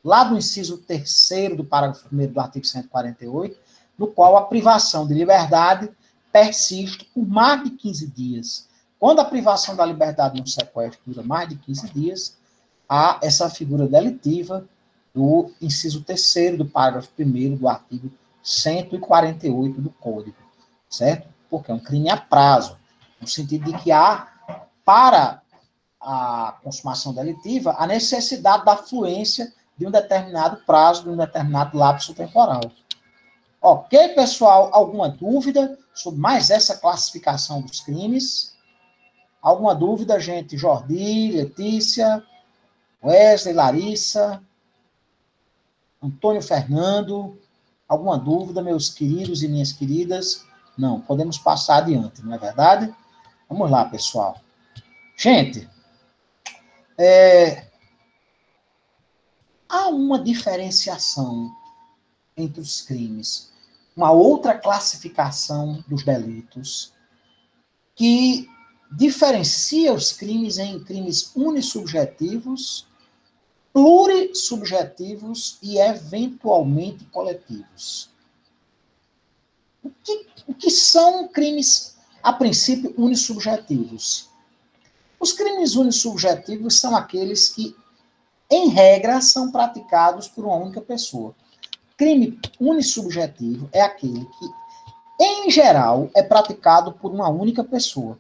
lá do inciso 3º do parágrafo 1º do artigo 148, no qual a privação de liberdade persiste por mais de 15 dias. Quando a privação da liberdade no sequestro dura mais de 15 dias, há essa figura delitiva do inciso 3º do parágrafo 1º do artigo 148 do Código, certo? Porque é um crime a prazo, no sentido de que há, para a consumação delitiva, a necessidade da fluência de um determinado prazo, de um determinado lapso temporal. Ok, pessoal? Alguma dúvida sobre mais essa classificação dos crimes? Alguma dúvida, gente? Jordi, Letícia, Wesley, Larissa, Antônio Fernando? Alguma dúvida, meus queridos e minhas queridas? Não, podemos passar adiante, não é verdade? Vamos lá, pessoal. Gente, há uma diferenciação entre os crimes, uma outra classificação dos delitos, que diferencia os crimes em crimes unissubjetivos, plurissubjetivos e eventualmente coletivos. O que são crimes, a princípio, unissubjetivos? Os crimes unissubjetivos são aqueles que, em regra, são praticados por uma única pessoa. Crime unissubjetivo é aquele que, em geral, é praticado por uma única pessoa.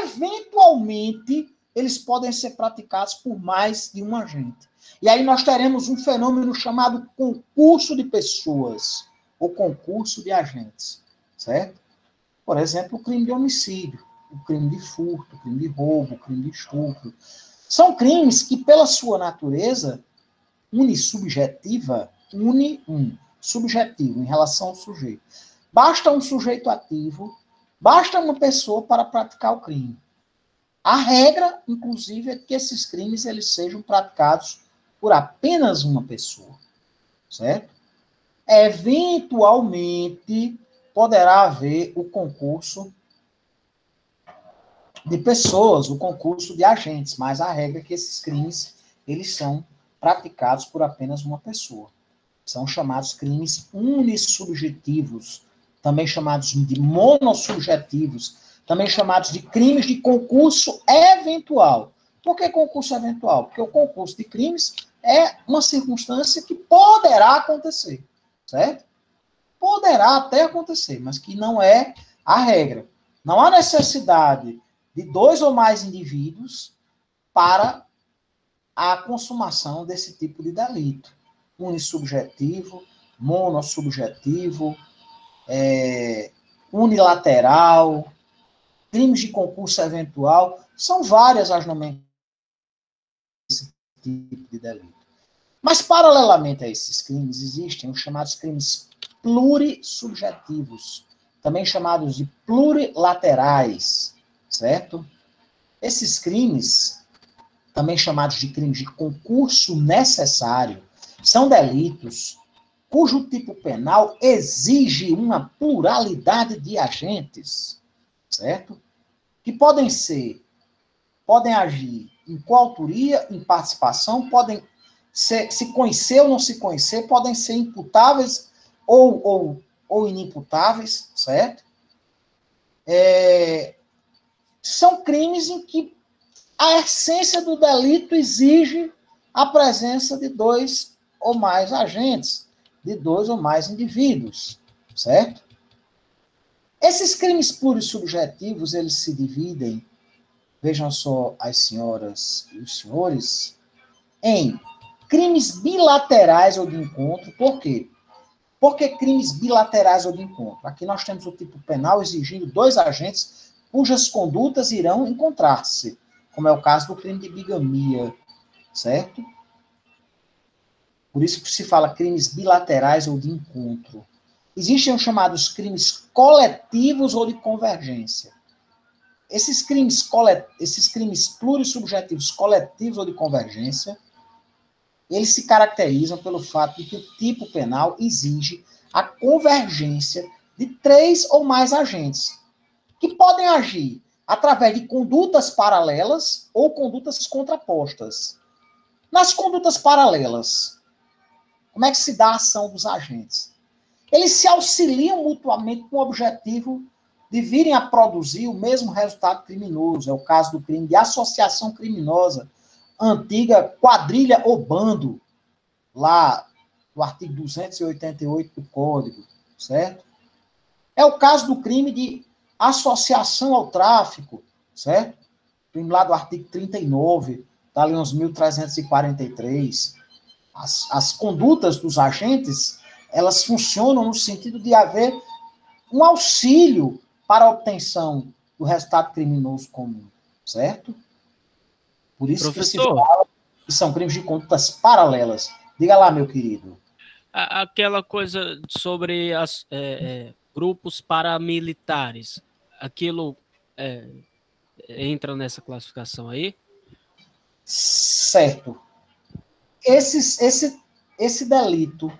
Eventualmente, eles podem ser praticados por mais de um agente. E aí nós teremos um fenômeno chamado concurso de pessoas, ou concurso de agentes, certo? Por exemplo, o crime de homicídio, o crime de furto, o crime de roubo, o crime de estupro. São crimes que, pela sua natureza unissubjetiva, subjetivo em relação ao sujeito. Basta um sujeito ativo, basta uma pessoa para praticar o crime. A regra, inclusive, é que esses crimes eles sejam praticados por apenas uma pessoa, certo? Eventualmente, poderá haver o concurso de pessoas, o concurso de agentes, mas a regra é que esses crimes eles são praticados por apenas uma pessoa. São chamados crimes unissubjetivos, também chamados de monossubjetivos, também chamados de crimes de concurso eventual. Por que concurso eventual? Porque o concurso de crimes é uma circunstância que poderá acontecer, certo? Poderá até acontecer, mas que não é a regra. Não há necessidade de 2 ou mais indivíduos para a consumação desse tipo de delito. Unissubjetivo, monossubjetivo, unilateral, crimes de concurso eventual, são várias as nomenclaturas desse tipo de delito. Mas, paralelamente a esses crimes, existem os chamados crimes plurissubjetivos, também chamados de plurilaterais, certo? Esses crimes, também chamados de crimes de concurso necessário, são delitos cujo tipo penal exige uma pluralidade de agentes, certo? Que podem agir em coautoria, em participação, podem se conhecer ou não se conhecer, podem ser imputáveis ou inimputáveis, certo? São crimes em que a essência do delito exige a presença de dois ou mais agentes, de dois ou mais indivíduos, certo? Esses crimes plurissubjetivos, eles se dividem, vejam só as senhoras e os senhores, em crimes bilaterais ou de encontro. Por quê? Por que crimes bilaterais ou de encontro? Aqui nós temos o tipo penal exigindo dois agentes cujas condutas irão encontrar-se, como é o caso do crime de bigamia, certo? Por isso que se fala crimes bilaterais ou de encontro. Existem os chamados crimes coletivos ou de convergência. Esses crimes plurissubjetivos coletivos ou de convergência, eles se caracterizam pelo fato de que o tipo penal exige a convergência de 3 ou mais agentes, que podem agir através de condutas paralelas ou condutas contrapostas. Nas condutas paralelas, como é que se dá a ação dos agentes? Eles se auxiliam mutuamente com o objetivo de virem a produzir o mesmo resultado criminoso. É o caso do crime de associação criminosa, antiga quadrilha ou bando, lá do artigo 288 do Código, certo? É o caso do crime de associação ao tráfico, certo? Crime lá do artigo 39, da Lei 11.343. As condutas dos agentes, elas funcionam no sentido de haver um auxílio para a obtenção do resultado criminoso comum, certo? Por isso que se fala que são crimes de condutas paralelas. Diga lá, meu querido. Aquela coisa sobre grupos paramilitares, aquilo entra nessa classificação aí? Certo. Esse delito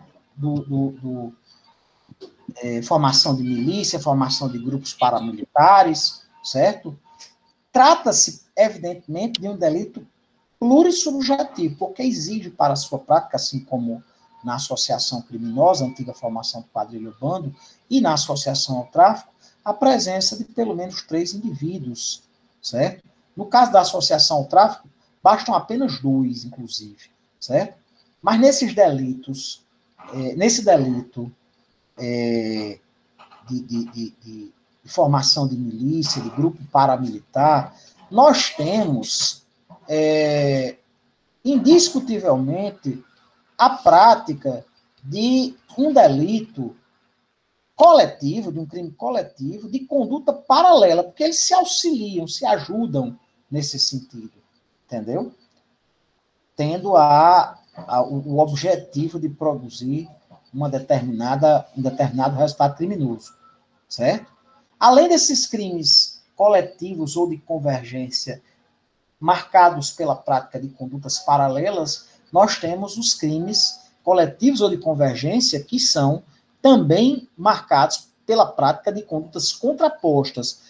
formação de milícia, formação de grupos paramilitares, certo? Trata-se, evidentemente, de um delito plurissubjetivo, porque exige para a sua prática, assim como na associação criminosa, antiga formação de quadrilha ou bando, e na associação ao tráfico, a presença de pelo menos 3 indivíduos, certo? No caso da associação ao tráfico, bastam apenas 2, inclusive, certo? Mas nesses delitos, nesse delito de formação de milícia, de grupo paramilitar, nós temos, indiscutivelmente, a prática de um delito coletivo, de um crime coletivo, de conduta paralela, porque eles se auxiliam, se ajudam nesse sentido, entendeu? Tendo o objetivo de produzir um determinado resultado criminoso, certo? Além desses crimes coletivos ou de convergência marcados pela prática de condutas paralelas, nós temos os crimes coletivos ou de convergência que são também marcados pela prática de condutas contrapostas.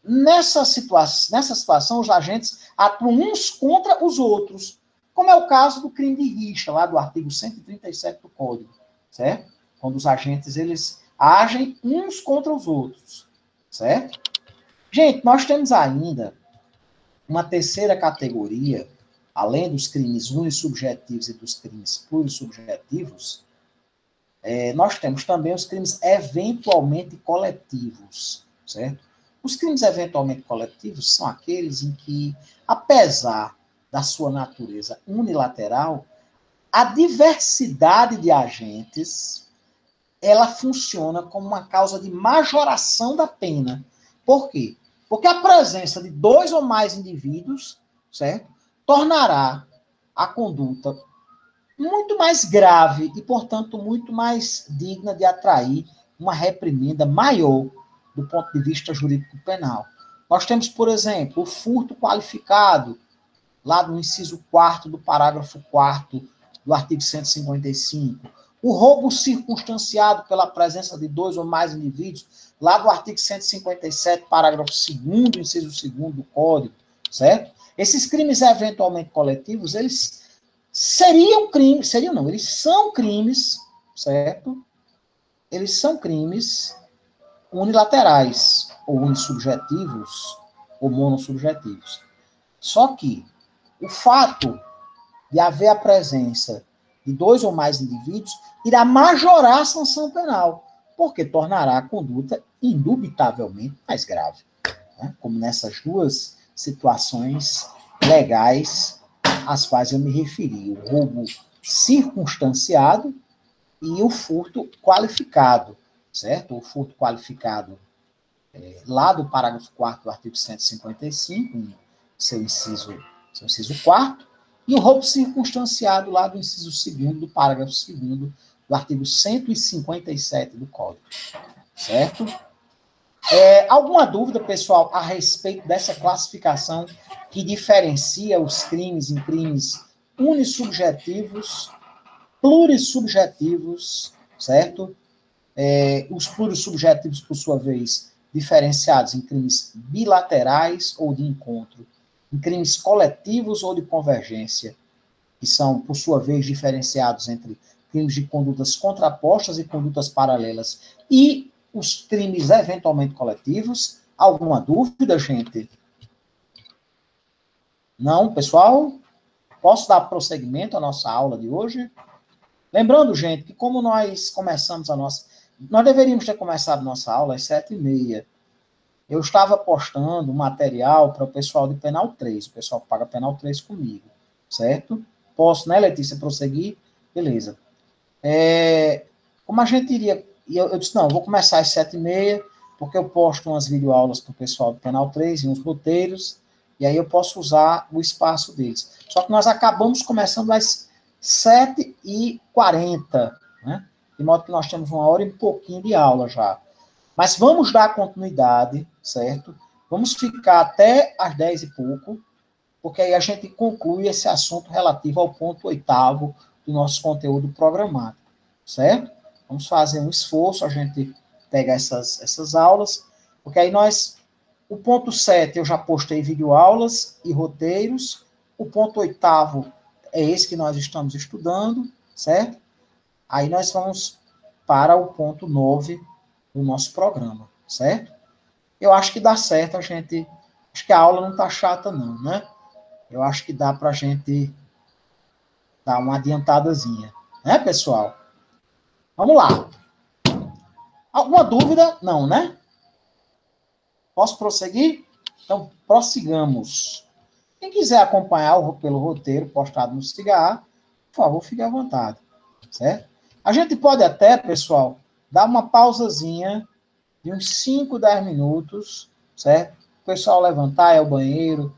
Nessa situação, os agentes atuam uns contra os outros, como é o caso do crime de rixa, lá do artigo 137 do Código, certo? Quando os agentes, eles agem uns contra os outros, certo? Gente, nós temos ainda uma terceira categoria, além dos crimes unissubjetivos e dos crimes plurissubjetivos, nós temos também os crimes eventualmente coletivos, certo? Os crimes eventualmente coletivos são aqueles em que, apesar da sua natureza unilateral, a diversidade de agentes, ela funciona como uma causa de majoração da pena. Por quê? Porque a presença de 2 ou mais indivíduos, certo? Tornará a conduta muito mais grave e, portanto, muito mais digna de atrair uma reprimenda maior do ponto de vista jurídico penal. Nós temos, por exemplo, o furto qualificado, lá no inciso 4º do parágrafo 4º do artigo 155. O roubo circunstanciado pela presença de 2 ou mais indivíduos, lá do artigo 157, parágrafo 2º, inciso 2º do Código, certo? Esses crimes eventualmente coletivos, eles eles são crimes, certo? Eles são crimes unilaterais, ou unissubjetivos, ou monossubjetivos. Só que o fato de haver a presença de 2 ou mais indivíduos irá majorar a sanção penal, porque tornará a conduta indubitavelmente mais grave, né? Como nessas duas situações legais às quais eu me referi, o roubo circunstanciado e o furto qualificado, certo? O furto qualificado lá do parágrafo 4º do artigo 155, em seu inciso 4º, e o roubo circunstanciado lá do inciso 2º do parágrafo 2º do artigo 157 do Código, certo? Alguma dúvida, pessoal, a respeito dessa classificação que diferencia os crimes em crimes unissubjetivos, plurissubjetivos, certo? Os plurissubjetivos, por sua vez, diferenciados em crimes bilaterais ou de encontro, em crimes coletivos ou de convergência, que são, por sua vez, diferenciados entre crimes de condutas contrapostas e condutas paralelas, e os crimes eventualmente coletivos. Alguma dúvida, gente? Não, pessoal? Posso dar prosseguimento à nossa aula de hoje? Lembrando, gente, que como nós começamos nós deveríamos ter começado nossa aula às 7h30. Eu estava postando material para o pessoal de Penal 3, o pessoal que paga Penal 3 comigo, certo? Posso, né, Letícia, prosseguir? Beleza. Como a gente iria... Eu disse, não, vou começar às 7h30, porque eu posto umas videoaulas para o pessoal do Penal 3 e uns roteiros, e aí eu posso usar o espaço deles. Só que nós acabamos começando às 7h40, né? De modo que nós temos 1h e um pouquinho de aula já. Mas vamos dar continuidade, certo? Vamos ficar até às 10 e pouco, porque aí a gente conclui esse assunto relativo ao ponto 8º do nosso conteúdo programático, certo? Vamos fazer um esforço, a gente pega essas aulas, porque aí o ponto 7 eu já postei videoaulas e roteiros, o ponto 8º é esse que nós estamos estudando, certo? Aí nós vamos para o ponto 9 do nosso programa, certo? Eu acho que dá certo acho que a aula não está chata não, né? Eu acho que dá para a gente dar uma adiantadazinha, né, pessoal? Vamos lá. Alguma dúvida? Não, né? Posso prosseguir? Então, prossigamos. Quem quiser acompanhar pelo roteiro postado no Cigar, por favor, fique à vontade, certo? A gente pode até, pessoal, dar uma pausazinha de uns 5, 10 minutos, certo? O pessoal levantar, ir ao banheiro,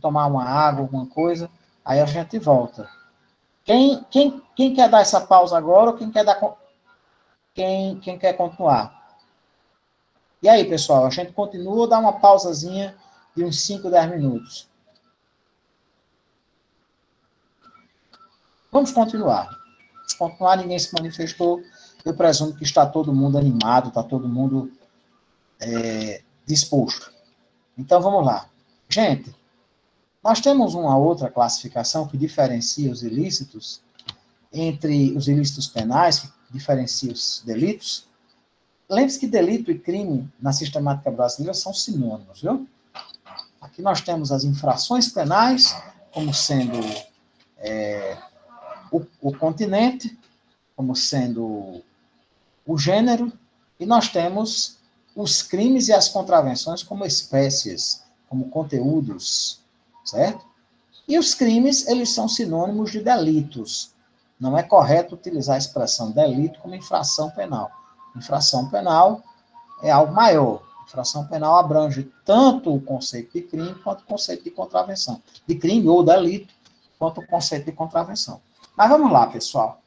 tomar uma água, alguma coisa, aí a gente volta. Quem quer dar essa pausa agora ou quem quer continuar? E aí, pessoal, a gente continua ou dá uma pausazinha de uns 5, 10 minutos? Vamos continuar. Vamos continuar, ninguém se manifestou. Eu presumo que está todo mundo animado, está todo mundo disposto. Então, vamos lá. Gente, nós temos uma outra classificação que diferencia os ilícitos entre os ilícitos penais, que diferencia os delitos. Lembre-se que delito e crime na sistemática brasileira são sinônimos, viu? Aqui nós temos as infrações penais como sendo o continente, como sendo o gênero, e nós temos os crimes e as contravenções como espécies, como conteúdos, certo? E os crimes, eles são sinônimos de delitos. Não é correto utilizar a expressão delito como infração penal. Infração penal é algo maior. Infração penal abrange tanto o conceito de crime quanto o conceito de contravenção. De crime ou delito, quanto o conceito de contravenção. Mas vamos lá, pessoal.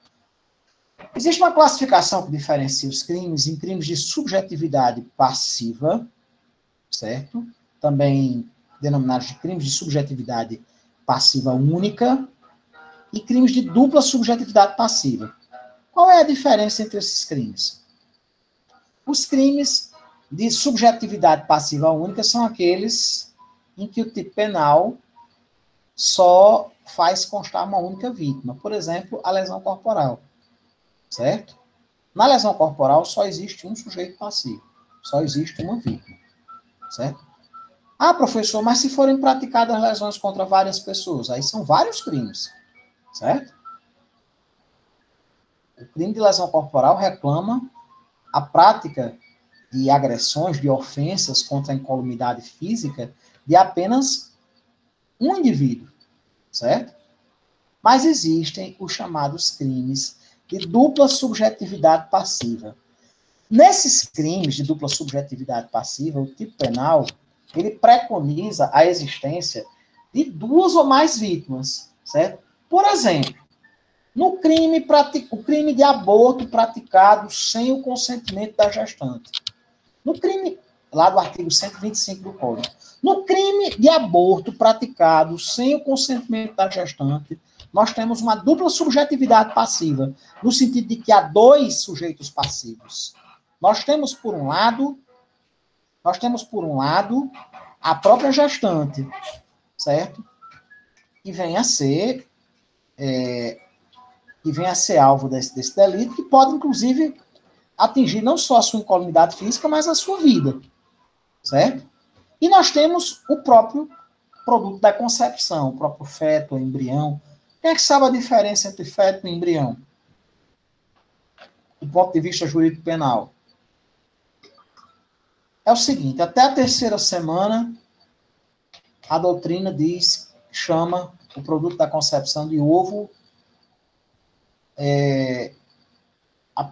Existe uma classificação que diferencia os crimes em crimes de subjetividade passiva, certo? Também denominados de crimes de subjetividade passiva única e crimes de dupla subjetividade passiva. Qual é a diferença entre esses crimes? Os crimes de subjetividade passiva única são aqueles em que o tipo penal só faz constar uma única vítima. Por exemplo, a lesão corporal, certo? Na lesão corporal só existe um sujeito passivo, só existe uma vítima, certo? Ah, professor, mas se forem praticadas lesões contra várias pessoas, aí são vários crimes, certo? O crime de lesão corporal reclama a prática de agressões, de ofensas contra a incolumidade física de apenas um indivíduo, certo? Mas existem os chamados crimes de dupla subjetividade passiva. Nesses crimes de dupla subjetividade passiva, o tipo penal, ele preconiza a existência de duas ou mais vítimas, certo? Por exemplo, no crime, o crime de aborto praticado sem o consentimento da gestante. No crime, lá do artigo 125 do Código, no crime de aborto praticado sem o consentimento da gestante, nós temos uma dupla subjetividade passiva, no sentido de que há dois sujeitos passivos. Nós temos, por um lado, a própria gestante, certo? Que vem a ser alvo desse delito, que pode, inclusive, atingir não só a sua incolumidade física, mas a sua vida, certo? E nós temos o próprio produto da concepção, o próprio feto, o embrião. Quem é que sabe a diferença entre feto e embrião? Do ponto de vista jurídico penal. É o seguinte, até a terceira semana, a doutrina chama o produto da concepção de ovo.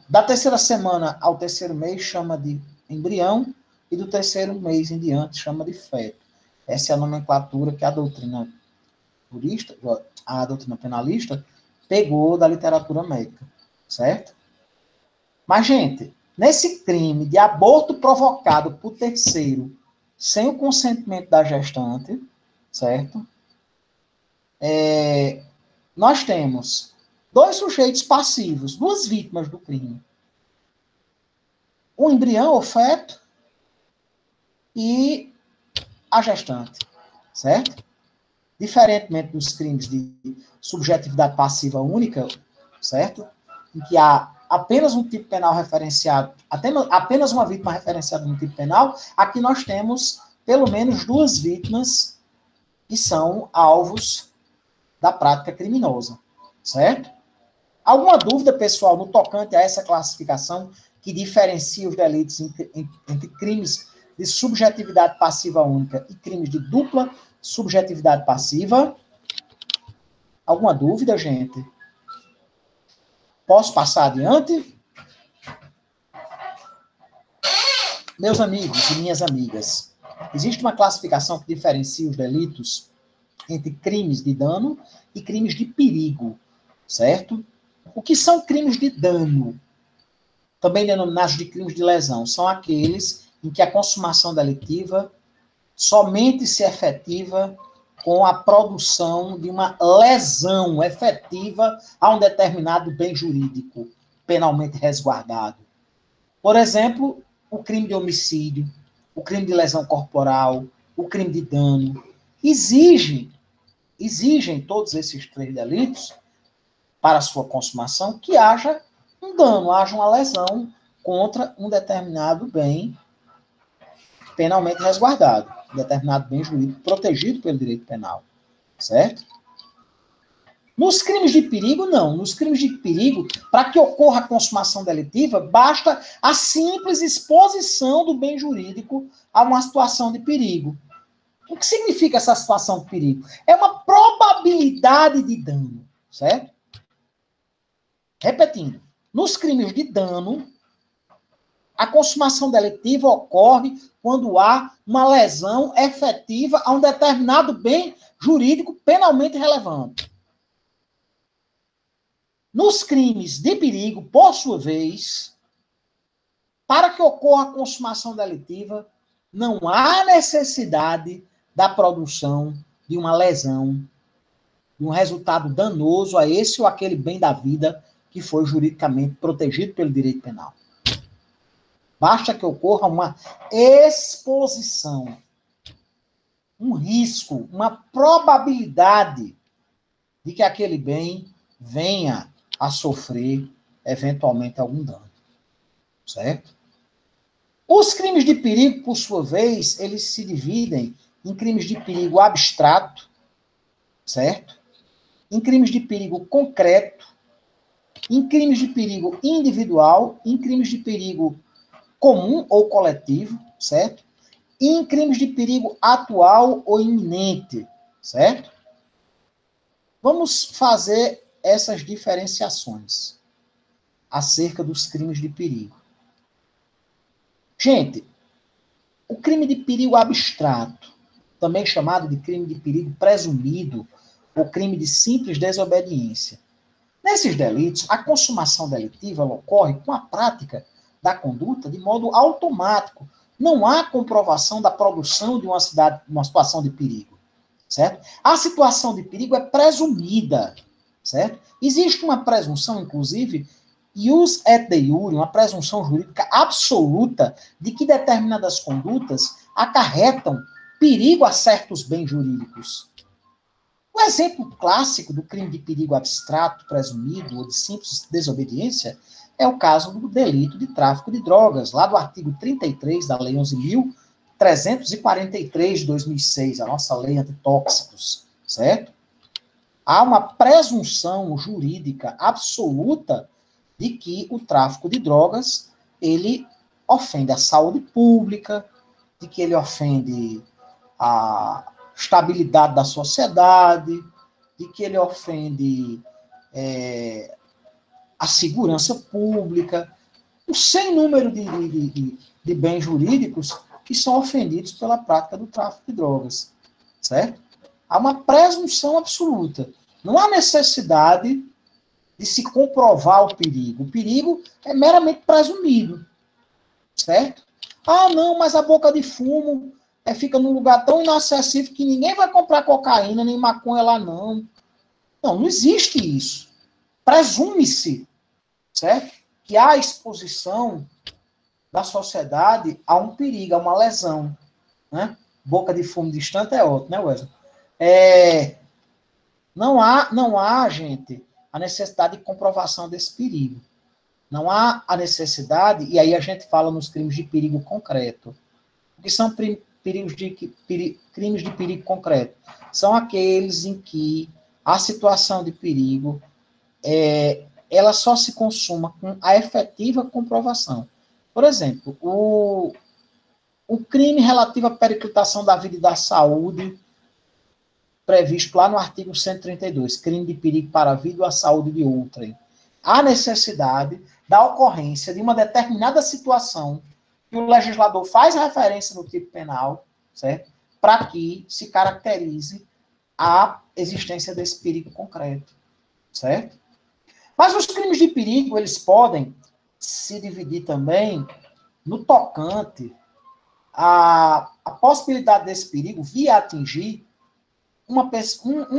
Da terceira semana ao terceiro mês chama de embrião, e do terceiro mês em diante chama de feto. Essa é a nomenclatura que a doutrina penalista pegou da literatura médica, certo? Mas, gente, nesse crime de aborto provocado por terceiro, sem o consentimento da gestante, certo? Nós temos dois sujeitos passivos, duas vítimas do crime. O embrião, o feto, e a gestante, certo? Diferentemente dos crimes de subjetividade passiva única, certo? Em que há apenas um tipo penal referenciado, apenas uma vítima referenciada no tipo penal, aqui nós temos pelo menos duas vítimas que são alvos da prática criminosa, certo? Alguma dúvida, pessoal, no tocante a essa classificação que diferencia os delitos entre crimes de subjetividade passiva única e crimes de dupla subjetividade passiva? Alguma dúvida, gente? Posso passar adiante? Meus amigos e minhas amigas, existe uma classificação que diferencia os delitos entre crimes de dano e crimes de perigo, certo? O que são crimes de dano? Também denominados de crimes de lesão. São aqueles em que a consumação delitiva somente se efetiva com a produção de uma lesão efetiva a um determinado bem jurídico, penalmente resguardado. Por exemplo, o crime de homicídio, o crime de lesão corporal, o crime de dano. Exigem todos esses três delitos, para sua consumação, que haja um dano, haja uma lesão contra um determinado bem penalmente resguardado, um determinado bem jurídico protegido pelo direito penal, certo? Nos crimes de perigo, não. Nos crimes de perigo, para que ocorra a consumação delitiva, basta a simples exposição do bem jurídico a uma situação de perigo. O que significa essa situação de perigo? É uma probabilidade de dano, certo? Repetindo, nos crimes de dano, a consumação delitiva ocorre quando há uma lesão efetiva a um determinado bem jurídico penalmente relevante. Nos crimes de perigo, por sua vez, para que ocorra a consumação delitiva, não há necessidade da produção de uma lesão, de um resultado danoso a esse ou aquele bem da vida que foi juridicamente protegido pelo direito penal. Basta que ocorra uma exposição, um risco, uma probabilidade de que aquele bem venha a sofrer, eventualmente, algum dano. Certo? Os crimes de perigo, por sua vez, eles se dividem em crimes de perigo abstrato, certo? Em crimes de perigo concreto, em crimes de perigo individual, em crimes de perigo comum ou coletivo, certo? E em crimes de perigo atual ou iminente, certo? Vamos fazer essas diferenciações acerca dos crimes de perigo. Gente, o crime de perigo abstrato, também chamado de crime de perigo presumido, ou crime de simples desobediência. Nesses delitos, a consumação delitiva ocorre com a prática da conduta de modo automático. Não há comprovação da produção de uma situação de perigo, certo? A situação de perigo é presumida, certo? Existe uma presunção, inclusive, ius et de iure, uma presunção jurídica absoluta de que determinadas condutas acarretam perigo a certos bens jurídicos. O exemplo clássico do crime de perigo abstrato presumido ou de simples desobediência é o caso do delito de tráfico de drogas, lá do artigo 33 da Lei 11.343 de 2006, a nossa lei antitóxicos, certo? Há uma presunção jurídica absoluta de que o tráfico de drogas, ele ofende a saúde pública, de que ele ofende a estabilidade da sociedade, de que ele ofende a segurança pública, o sem número de bens jurídicos que são ofendidos pela prática do tráfico de drogas, certo? Há uma presunção absoluta. Não há necessidade de se comprovar o perigo. O perigo é meramente presumido, certo? Ah, não, mas a boca de fumo fica num lugar tão inacessível que ninguém vai comprar cocaína nem maconha lá, não. Não existe isso. Presume-se, certo? Que há exposição da sociedade a um perigo, a uma lesão, né? Boca de fumo distante é outro, né, Wesley? Não há, gente, a necessidade de comprovação desse perigo. Não há a necessidade, e aí a gente fala nos crimes de perigo concreto. O que são crimes de perigo concreto? São aqueles em que a situação de perigo ela só se consuma com a efetiva comprovação. Por exemplo, o crime relativo à periclitação da vida e da saúde, previsto lá no artigo 132, crime de perigo para a vida ou a saúde de outrem. Há necessidade da ocorrência de uma determinada situação que o legislador faz referência no tipo penal, certo? Para que se caracterize a existência desse perigo concreto, certo? Mas os crimes de perigo, eles podem se dividir também no tocante à possibilidade desse perigo vir a atingir uma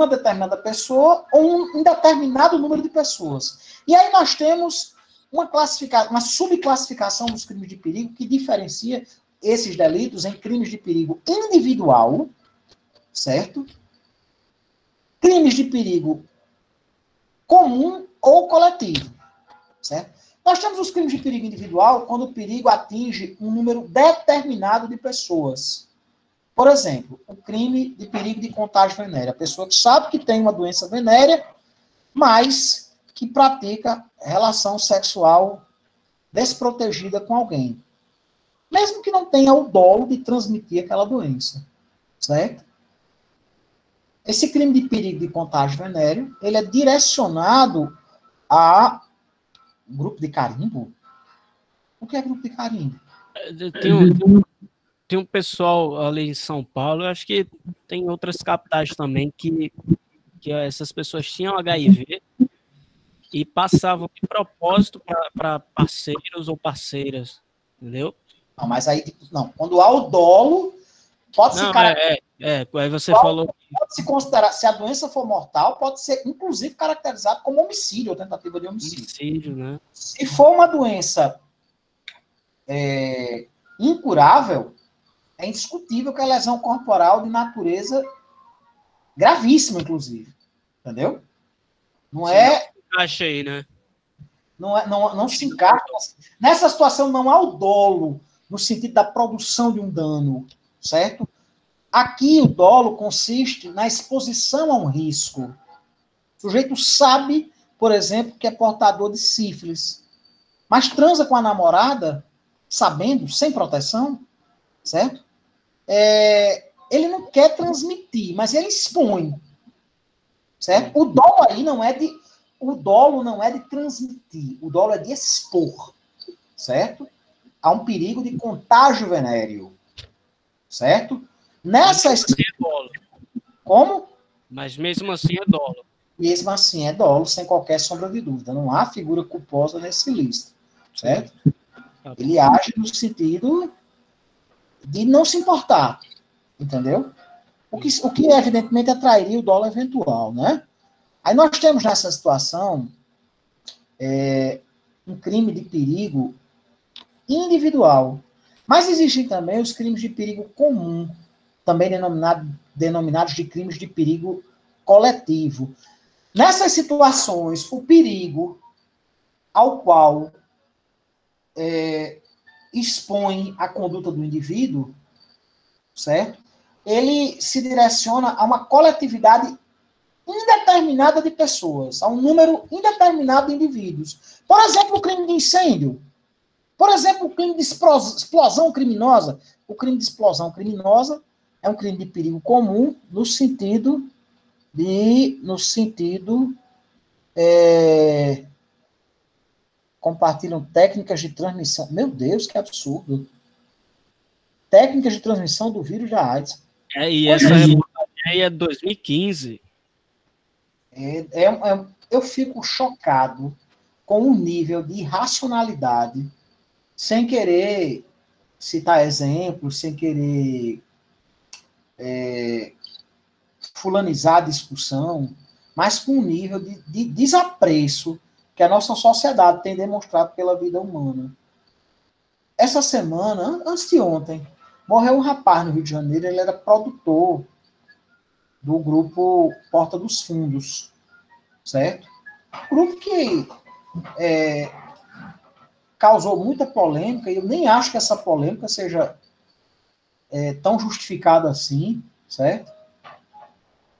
determinada pessoa ou um determinado número de pessoas. E aí nós temos uma subclassificação dos crimes de perigo que diferencia esses delitos em crimes de perigo individual, certo? Crimes de perigo comum ou coletivo, certo? Nós temos os crimes de perigo individual quando o perigo atinge um número determinado de pessoas. Por exemplo, o crime de perigo de contágio venérea. A pessoa que sabe que tem uma doença venérea, mas que pratica relação sexual desprotegida com alguém. Mesmo que não tenha o dolo de transmitir aquela doença, certo? Esse crime de perigo de contágio venéreo, ele é direcionado a grupo de carimbo. O que é grupo de carimbo? Tem um pessoal ali em São Paulo, eu acho que tem outras capitais também, que essas pessoas tinham HIV e passavam de propósito para parceiros ou parceiras, entendeu? Não, mas aí, não, quando há o dolo, pode se aí você falou... Pode se considerar, se a doença for mortal, pode ser, inclusive, caracterizado como homicídio ou tentativa de homicídio. Homicídio, né? Se for uma doença incurável, é indiscutível que é lesão corporal de natureza gravíssima, inclusive. Entendeu? Não é... Encaixa aí, né? Não se encaixa. Nessa situação não há o dolo, no sentido da produção de um dano, certo? Aqui o dolo consiste na exposição a um risco. O sujeito sabe, por exemplo, que é portador de sífilis, mas transa com a namorada, sabendo, sem proteção, certo? Ele não quer transmitir, mas ele expõe, certo? O dolo não é de transmitir, o dolo é de expor, certo? Há um perigo de contágio venéreo, certo? Como? Mas mesmo assim é dolo. Mesmo assim é dolo, sem qualquer sombra de dúvida. Não há figura culposa nesse ilícito, certo? Ele age no sentido de não se importar, entendeu? O que evidentemente atrairia o dolo eventual, né? Aí nós temos nessa situação um crime de perigo individual. Mas existem também os crimes de perigo comum, também denominados de crimes de perigo coletivo. Nessas situações, o perigo ao qual expõe a conduta do indivíduo, certo? Ele se direciona a uma coletividade indeterminada de pessoas, a um número indeterminado de indivíduos. Por exemplo, o crime de incêndio. Por exemplo, o crime de explosão criminosa. O crime de explosão criminosa é um crime de perigo comum no sentido compartilham técnicas de transmissão. Meu Deus, que absurdo. Técnicas de transmissão do vírus da AIDS. E essa reportagem é 2015. Eu fico chocado com o nível de irracionalidade, sem querer citar exemplos, sem querer fulanizar a discussão, mas com um nível de desapreço que a nossa sociedade tem demonstrado pela vida humana. Essa semana, antes de ontem, morreu um rapaz no Rio de Janeiro, ele era produtor do grupo Porta dos Fundos, certo? Grupo que causou muita polêmica, e eu nem acho que essa polêmica seja tão justificada assim, certo?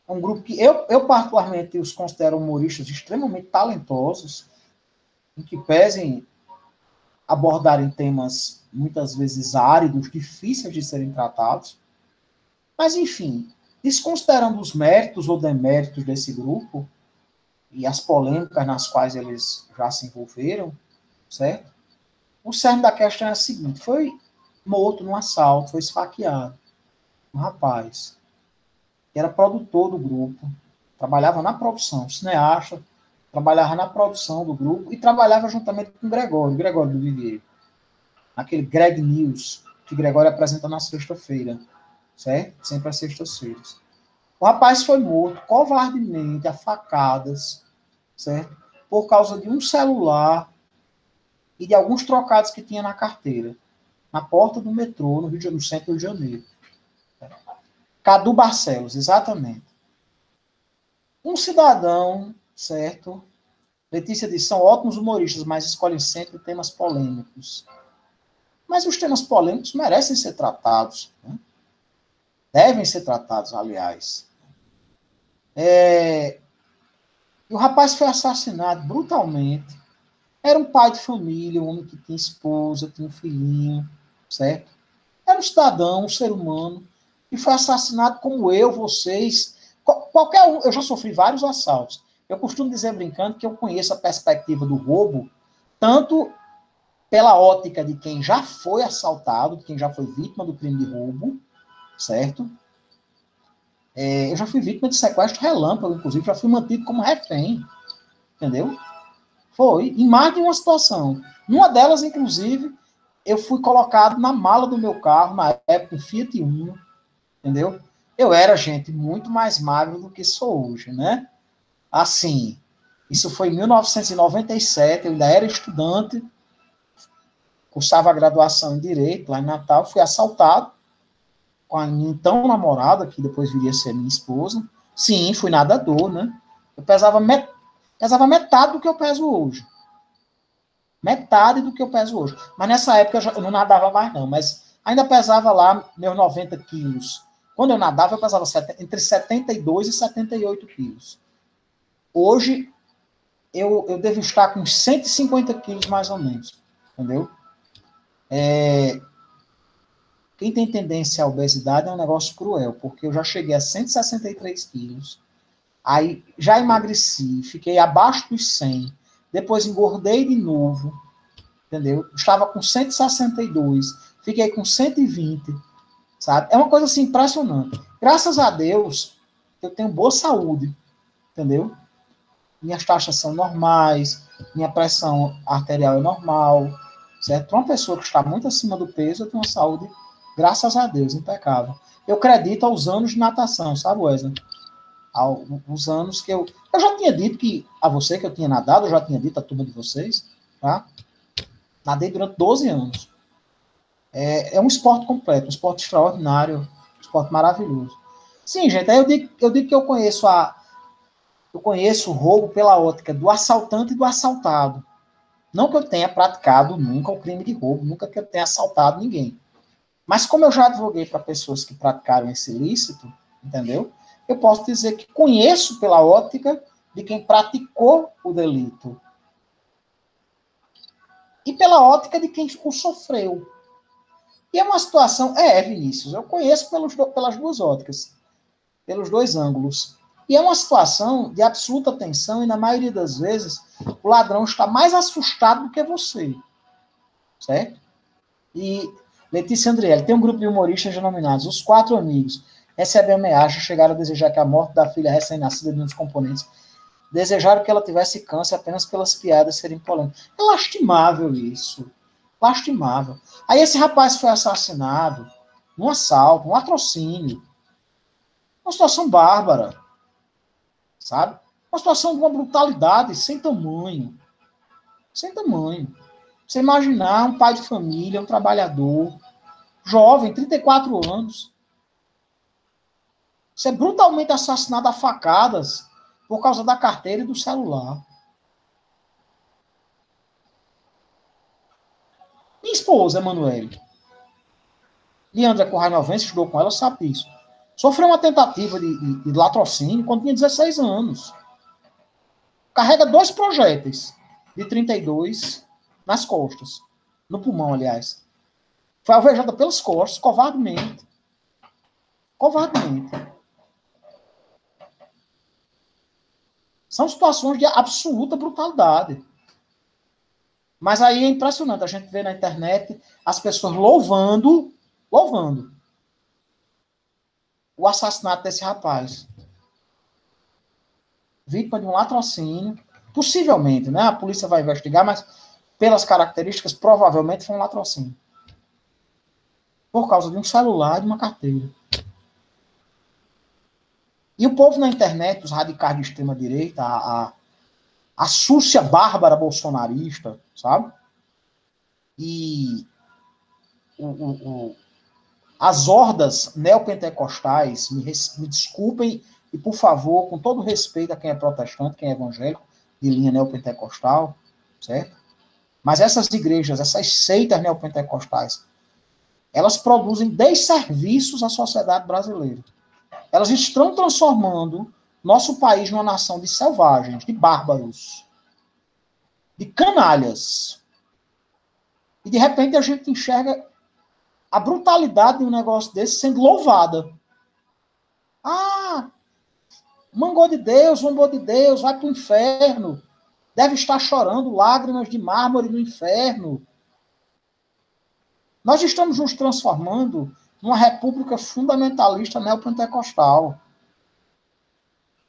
É um grupo que eu particularmente os considero humoristas extremamente talentosos, em que pesem abordarem temas muitas vezes áridos, difíceis de serem tratados. Mas, enfim, desconsiderando os méritos ou deméritos desse grupo e as polêmicas nas quais eles já se envolveram, certo? O cerne da questão é a seguinte: foi morto num assalto, foi esfaqueado um rapaz que era produtor do grupo, trabalhava na produção, cineasta, trabalhava na produção do grupo e trabalhava juntamente com o Gregório do Viveiro, aquele Greg News, que Gregório apresenta na sexta-feira, certo? Sempre às sextas-feiras. O rapaz foi morto covardemente, a facadas, certo? Por causa de um celular e de alguns trocados que tinha na carteira, na porta do metrô, no centro do Rio de Janeiro. Cadu Barcelos, exatamente. Um cidadão, certo? Letícia diz, são ótimos humoristas, mas escolhem sempre temas polêmicos. Mas os temas polêmicos merecem ser tratados, né? Devem ser tratados, aliás. O rapaz foi assassinado brutalmente. Era um pai de família, um homem que tinha esposa, tinha um filhinho, certo? Era um cidadão, um ser humano, e foi assassinado como eu, vocês, qualquer um. Eu já sofri vários assaltos. Eu costumo dizer, brincando, que eu conheço a perspectiva do roubo, tanto pela ótica de quem já foi assaltado, de quem já foi vítima do crime de roubo, certo? Eu já fui vítima de sequestro relâmpago, inclusive, já fui mantido como refém, entendeu? Foi, em mais de uma situação. Numa delas, inclusive, eu fui colocado na mala do meu carro, na época, um Fiat Uno, entendeu? Eu era, gente, muito mais magro do que sou hoje, né? Assim, isso foi em 1997, eu ainda era estudante, cursava a graduação em Direito, lá em Natal, fui assaltado com a minha então namorada, que depois viria a ser minha esposa. Sim, fui nadador, né? Eu pesava metade do que eu peso hoje. Metade do que eu peso hoje. Mas nessa época eu não nadava mais, não. Mas ainda pesava lá meus 90 quilos Quando eu nadava, eu pesava entre 72 e 78 quilos. Hoje, eu devo estar com 150 quilos, mais ou menos. Entendeu? Quem tem tendência à obesidade é um negócio cruel, porque eu já cheguei a 163 quilos, aí já emagreci, fiquei abaixo dos 100, depois engordei de novo, entendeu? Estava com 162, fiquei com 120, sabe? É uma coisa assim impressionante. Graças a Deus, eu tenho boa saúde, entendeu? Minhas taxas são normais, minha pressão arterial é normal, certo? Para uma pessoa que está muito acima do peso, eu tenho uma saúde, graças a Deus, impecável. Eu acredito aos anos de natação, sabe, Wesley? Aos anos que eu já tinha dito a você que eu tinha nadado, eu já tinha dito à turma de vocês, tá? Nadei durante 12 anos. É um esporte completo, um esporte extraordinário, um esporte maravilhoso. Sim, gente, aí eu digo que eu conheço o roubo pela ótica do assaltante e do assaltado. Não que eu tenha praticado nunca o crime de roubo, nunca que eu tenha assaltado ninguém. Mas como eu já advoguei para pessoas que praticaram esse ilícito, entendeu? Eu posso dizer que conheço pela ótica de quem praticou o delito. E pela ótica de quem o sofreu. E é uma situação... Vinícius, eu conheço pelas duas óticas. Pelos dois ângulos. E é uma situação de absoluta tensão e, na maioria das vezes, o ladrão está mais assustado do que você. Certo? E Letícia Andriele, tem um grupo de humoristas denominados Os Quatro Amigos. Recebem ameaças, chegaram a desejar que a morte da filha recém-nascida de um dos componentes, desejaram que ela tivesse câncer apenas pelas piadas serem polêmicas. É lastimável isso. Lastimável. Aí esse rapaz foi assassinado num assalto, um latrocínio. Uma situação bárbara. Sabe? Uma situação de uma brutalidade sem tamanho. Sem tamanho. Você imaginar um pai de família, um trabalhador, jovem, 34 anos, ser brutalmente assassinado a facadas por causa da carteira e do celular. Minha esposa, Emanuele, Leandra Corrainovense, estudou com ela, sabe disso. Sofreu uma tentativa de latrocínio quando tinha 16 anos. Carrega 2 projéteis de 32 nas costas. No pulmão, aliás. Foi alvejada pelas costas, covardemente. Covardemente. São situações de absoluta brutalidade. Mas aí é impressionante. A gente vê na internet as pessoas louvando o assassinato desse rapaz. Vítima de um latrocínio. Possivelmente, né? A polícia vai investigar, mas pelas características, provavelmente foi um latrocínio. Por causa de um celular e de uma carteira. E o povo na internet, os radicais de extrema-direita, a súcia bárbara bolsonarista, sabe? E as hordas neopentecostais, me desculpem, e por favor, com todo respeito a quem é protestante, quem é evangélico, de linha neopentecostal, certo? Mas essas igrejas, essas seitas neopentecostais, elas produzem desserviços à sociedade brasileira. Elas estão transformando nosso país numa nação de selvagens, de bárbaros, de canalhas. E, de repente, a gente enxerga a brutalidade de um negócio desse sendo louvada. Ah, mangou de Deus, vai para o inferno. Deve estar chorando lágrimas de mármore no inferno. Nós estamos nos transformando numa república fundamentalista neopentecostal.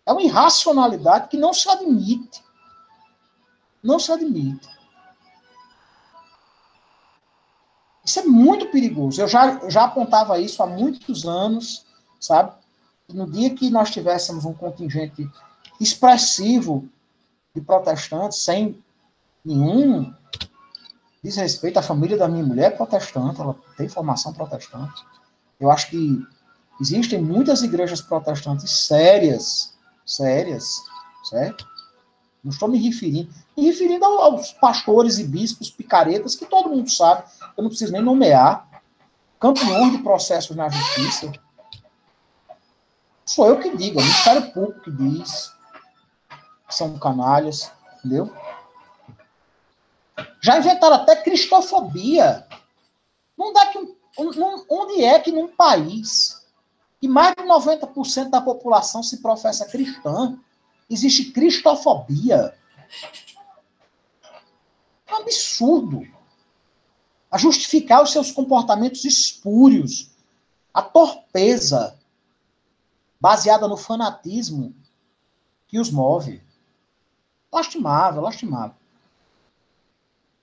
É uma irracionalidade que não se admite. Não se admite. Isso é muito perigoso. Eu já apontava isso há muitos anos, sabe? E no dia que nós tivéssemos um contingente expressivo de protestantes, sem nenhum desrespeito, à família da minha mulher é protestante, ela tem formação protestante. Eu acho que existem muitas igrejas protestantes sérias, certo? Não estou me referindo aos pastores e bispos picaretas, que todo mundo sabe, eu não preciso nem nomear, campeões de processos na justiça, Sou eu que digo, é o Ministério Público que diz que são canalhas, entendeu? Já inventaram até cristofobia. Onde é que num país que mais de 90% da população se professa cristã, existe cristofobia? É um absurdo. A justificar os seus comportamentos espúrios, a torpeza baseada no fanatismo que os move. Lastimável, lastimável.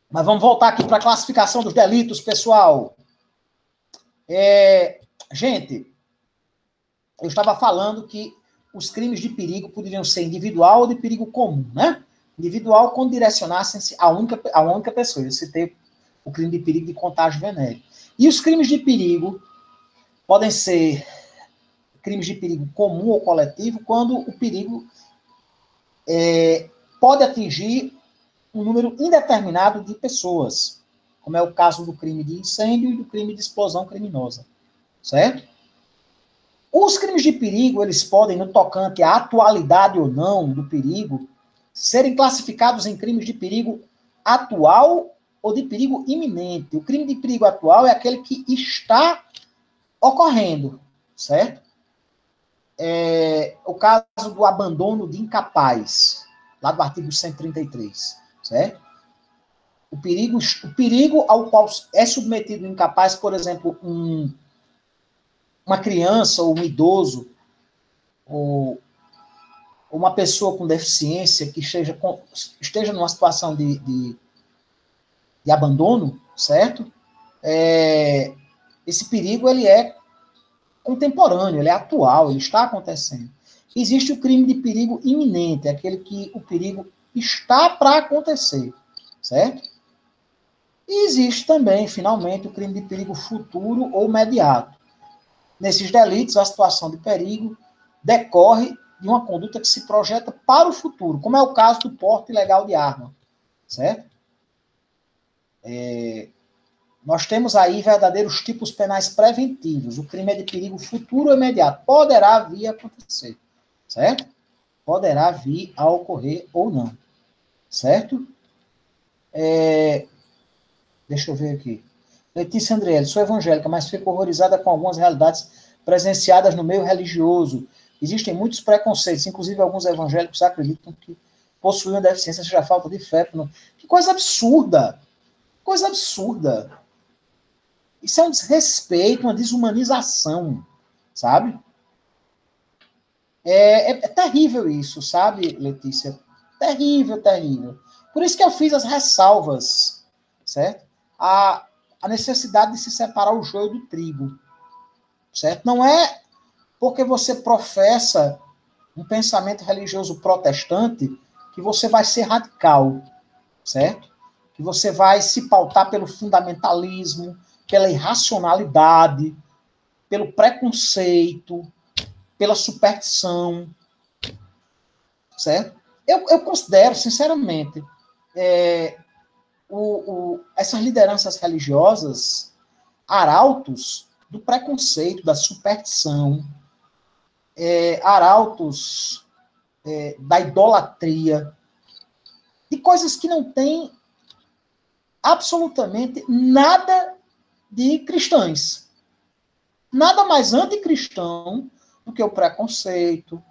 Mas vamos voltar aqui para a classificação dos delitos, pessoal. Gente, eu estava falando que os crimes de perigo poderiam ser individual ou de perigo comum, né? Individual quando direcionassem-se a uma única pessoa. Eu citei o crime de perigo de contágio venéreo. E os crimes de perigo podem ser crimes de perigo comum ou coletivo quando o perigo pode atingir um número indeterminado de pessoas, como é o caso do crime de incêndio e do crime de explosão criminosa, certo? Os crimes de perigo, eles podem, no tocante à atualidade ou não do perigo, serem classificados em crimes de perigo atual ou de perigo iminente. O crime de perigo atual é aquele que está ocorrendo, certo? O caso do abandono de incapaz, lá do artigo 133, certo? O perigo ao qual é submetido o incapaz, por exemplo, uma criança ou um idoso, ou uma pessoa com deficiência que esteja numa situação de abandono, certo? Esse perigo, ele é contemporâneo, ele é atual, ele está acontecendo. Existe o crime de perigo iminente, aquele que o perigo está para acontecer, certo? E existe também, finalmente, o crime de perigo futuro ou imediato. Nesses delitos, a situação de perigo decorre de uma conduta que se projeta para o futuro, como é o caso do porte ilegal de arma, certo? Nós temos aí verdadeiros tipos penais preventivos. O crime é de perigo futuro ou imediato. Poderá vir a acontecer, certo? Poderá vir a ocorrer ou não, certo? Deixa eu ver aqui. Letícia Andriele, sou evangélica, mas fico horrorizada com algumas realidades presenciadas no meio religioso. Existem muitos preconceitos, inclusive alguns evangélicos acreditam que possuir uma deficiência seja falta de fé. Que coisa absurda! Coisa absurda. Isso é um desrespeito, uma desumanização, sabe? É terrível isso, sabe, Letícia? Terrível, terrível. Por isso que eu fiz as ressalvas, certo? A necessidade de se separar o joio do trigo, certo? Não é porque você professa um pensamento religioso protestante que você vai ser radical, certo? Que você vai se pautar pelo fundamentalismo, pela irracionalidade, pelo preconceito, pela superstição, certo? Eu considero, sinceramente, essas lideranças religiosas arautos do preconceito, da superstição, arautos da idolatria, de coisas que não têm absolutamente nada de cristãs. Nada mais anticristão do que o preconceito,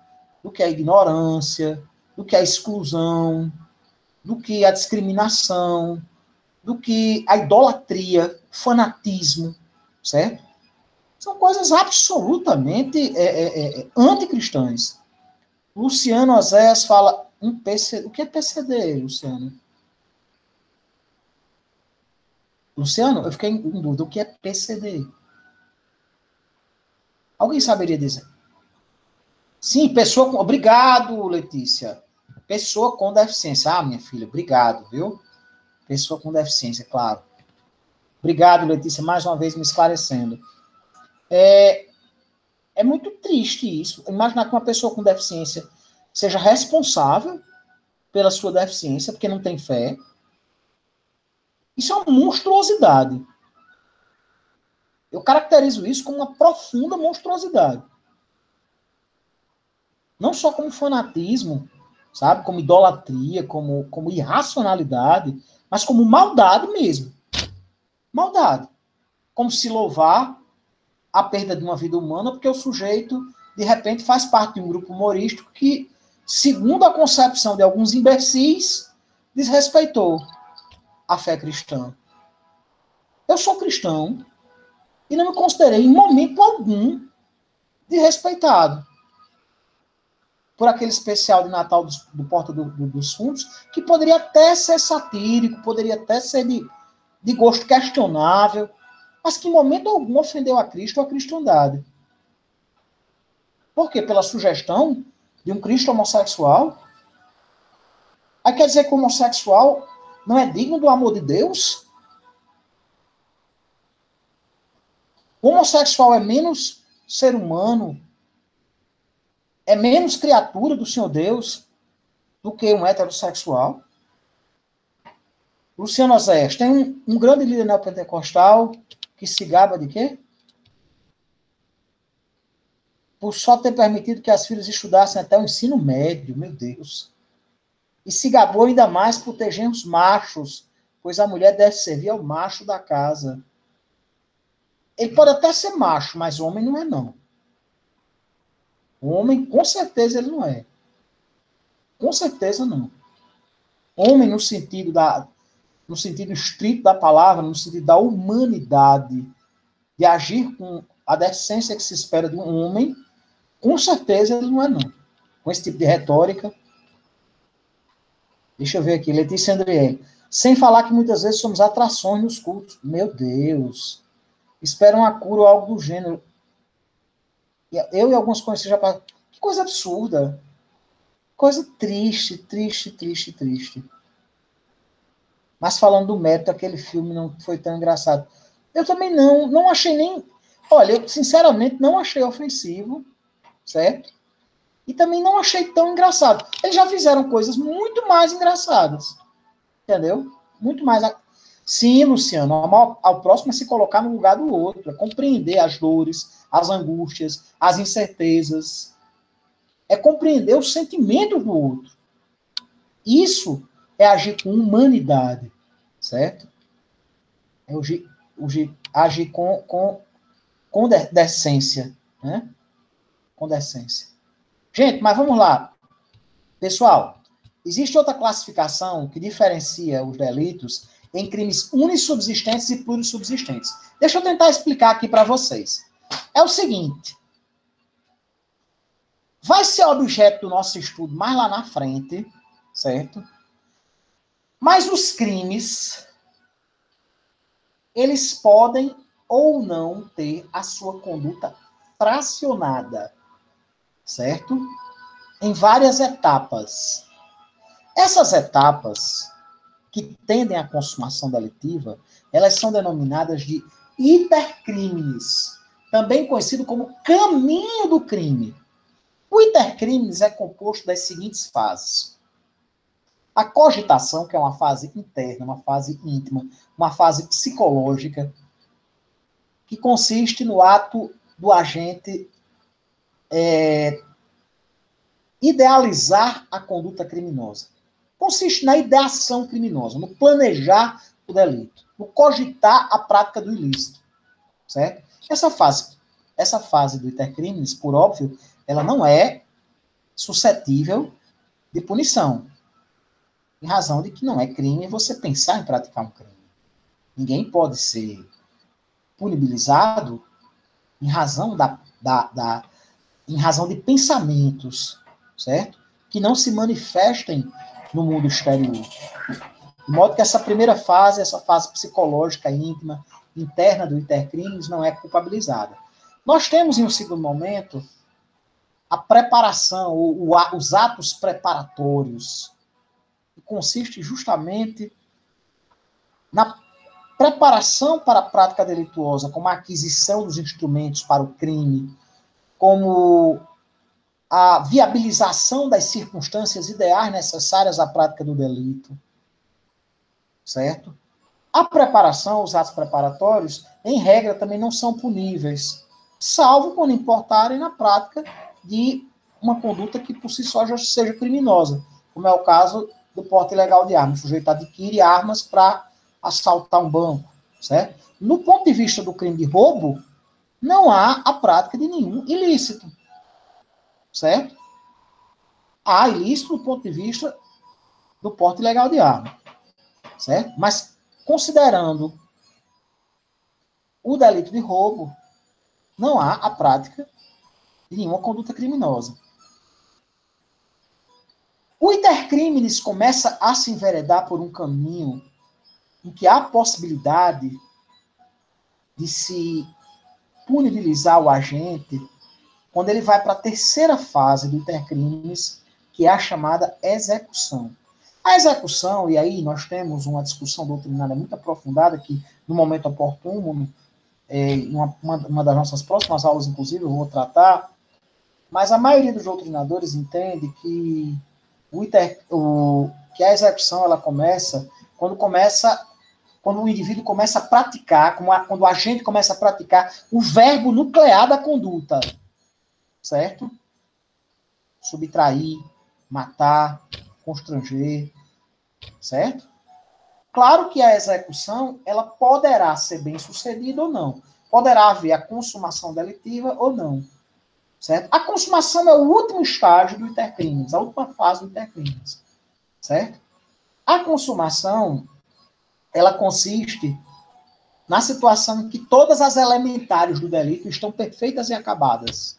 do que a ignorância, do que a exclusão, do que a discriminação, do que a idolatria, fanatismo, certo? São coisas absolutamente anticristãs. Luciano Oséias fala PCD. O que é PCD, Luciano? Luciano, eu fiquei em dúvida. O que é PCD? Alguém saberia dizer? Sim, pessoa com... Obrigado, Letícia. Pessoa com deficiência. Ah, minha filha, obrigado, viu? Pessoa com deficiência, claro. Obrigado, Letícia, mais uma vez me esclarecendo. É muito triste isso. Imaginar que uma pessoa com deficiência seja responsável pela sua deficiência, porque não tem fé. Isso é uma monstruosidade. Eu caracterizo isso como uma profunda monstruosidade. Não só como fanatismo, sabe? Como idolatria, como irracionalidade, mas como maldade mesmo. Maldade. Como se louvar a perda de uma vida humana porque o sujeito, de repente, faz parte de um grupo humorístico que, segundo a concepção de alguns imbecis, desrespeitou a fé cristã. Eu sou cristão e não me considerei, em momento algum, desrespeitado por aquele especial de Natal do Porta dos Fundos, que poderia até ser satírico, poderia até ser de gosto questionável, mas que em momento algum ofendeu a Cristo ou a cristandade. Por quê? Pela sugestão de um Cristo homossexual? Aí quer dizer que o homossexual não é digno do amor de Deus? O homossexual é menos ser humano, é menos criatura do Senhor Deus do que um heterossexual? Luciano Oséias, tem um grande líder neopentecostal que se gaba de quê? Por só ter permitido que as filhas estudassem até o ensino médio, meu Deus. E se gabou ainda mais por ter genros machos, pois a mulher deve servir ao macho da casa. Ele pode até ser macho, mas homem não é, não. O homem, com certeza, ele não é. Com certeza, não. Homem, no sentido estrito da palavra, no sentido da humanidade, de agir com a decência que se espera de um homem, com certeza ele não é, não. Com esse tipo de retórica. Deixa eu ver aqui, Letícia Andriele. Sem falar que muitas vezes somos atrações nos cultos. Meu Deus. Esperam a cura ou algo do gênero. Eu e alguns conhecidos já passaram. Que coisa absurda. Coisa triste, triste, triste, triste. Mas falando do mérito, aquele filme não foi tão engraçado. Eu também não achei nem... Olha, eu sinceramente não achei ofensivo, certo? E também não achei tão engraçado. Eles já fizeram coisas muito mais engraçadas. Entendeu? Muito mais... Sim, Luciano, ao próximo é se colocar no lugar do outro, é compreender as dores, as angústias, as incertezas. É compreender os sentimentos do outro. Isso é agir com humanidade, certo? É agir com decência, né? Com decência. Gente, mas vamos lá. Pessoal, existe outra classificação que diferencia os delitos em crimes unissubsistentes e plurissubsistentes. Deixa eu tentar explicar aqui para vocês. É o seguinte. Vai ser objeto do nosso estudo mais lá na frente, certo? Mas os crimes, eles podem ou não ter a sua conduta fracionada, certo? Em várias etapas. Essas etapas que tendem à consumação delitiva, elas são denominadas de itercrimes, também conhecido como caminho do crime. O itercrimes é composto das seguintes fases. A cogitação, que é uma fase interna, uma fase íntima, uma fase psicológica, que consiste no ato do agente idealizar a conduta criminosa. Consiste na ideação criminosa, no planejar o delito, no cogitar a prática do ilícito, certo? Essa fase do itercrimes, por óbvio, ela não é suscetível de punição, em razão de que não é crime você pensar em praticar um crime. Ninguém pode ser punibilizado em razão em razão de pensamentos, certo? Que não se manifestem no mundo exterior. De modo que essa primeira fase, essa fase psicológica, íntima, interna do itercrimes, não é culpabilizada. Nós temos, em um segundo momento, a preparação, os atos preparatórios, que consiste justamente na preparação para a prática delituosa, como a aquisição dos instrumentos para o crime, como a viabilização das circunstâncias ideais necessárias à prática do delito, certo? A preparação, os atos preparatórios, em regra, também não são puníveis, salvo quando importarem na prática de uma conduta que por si só já seja criminosa, como é o caso do porte ilegal de armas. O sujeito adquire armas para assaltar um banco, certo? No ponto de vista do crime de roubo, não há a prática de nenhum ilícito, certo? Há ilícito do ponto de vista do porte ilegal de arma, certo? Mas considerando o delito de roubo, não há a prática de nenhuma conduta criminosa. O intercrimes começa a se enveredar por um caminho em que há a possibilidade de se punibilizar o agente quando ele vai para a terceira fase do intercrimes, que é a chamada execução. A execução, e aí nós temos uma discussão doutrinária muito aprofundada, que no momento oportuno, em uma das nossas próximas aulas, inclusive, eu vou tratar, mas a maioria dos doutrinadores entende que, que a execução ela começa quando o indivíduo começa a praticar, quando o agente começa a praticar o verbo nuclear da conduta, certo? Subtrair, matar, constranger, certo? Claro que a execução, ela poderá ser bem sucedida ou não. Poderá haver a consumação delitiva ou não, certo? A consumação é o último estágio do intercrimes, a última fase do intercrimes, certo? A consumação, ela consiste na situação em que todas as elementares do delito estão perfeitas e acabadas,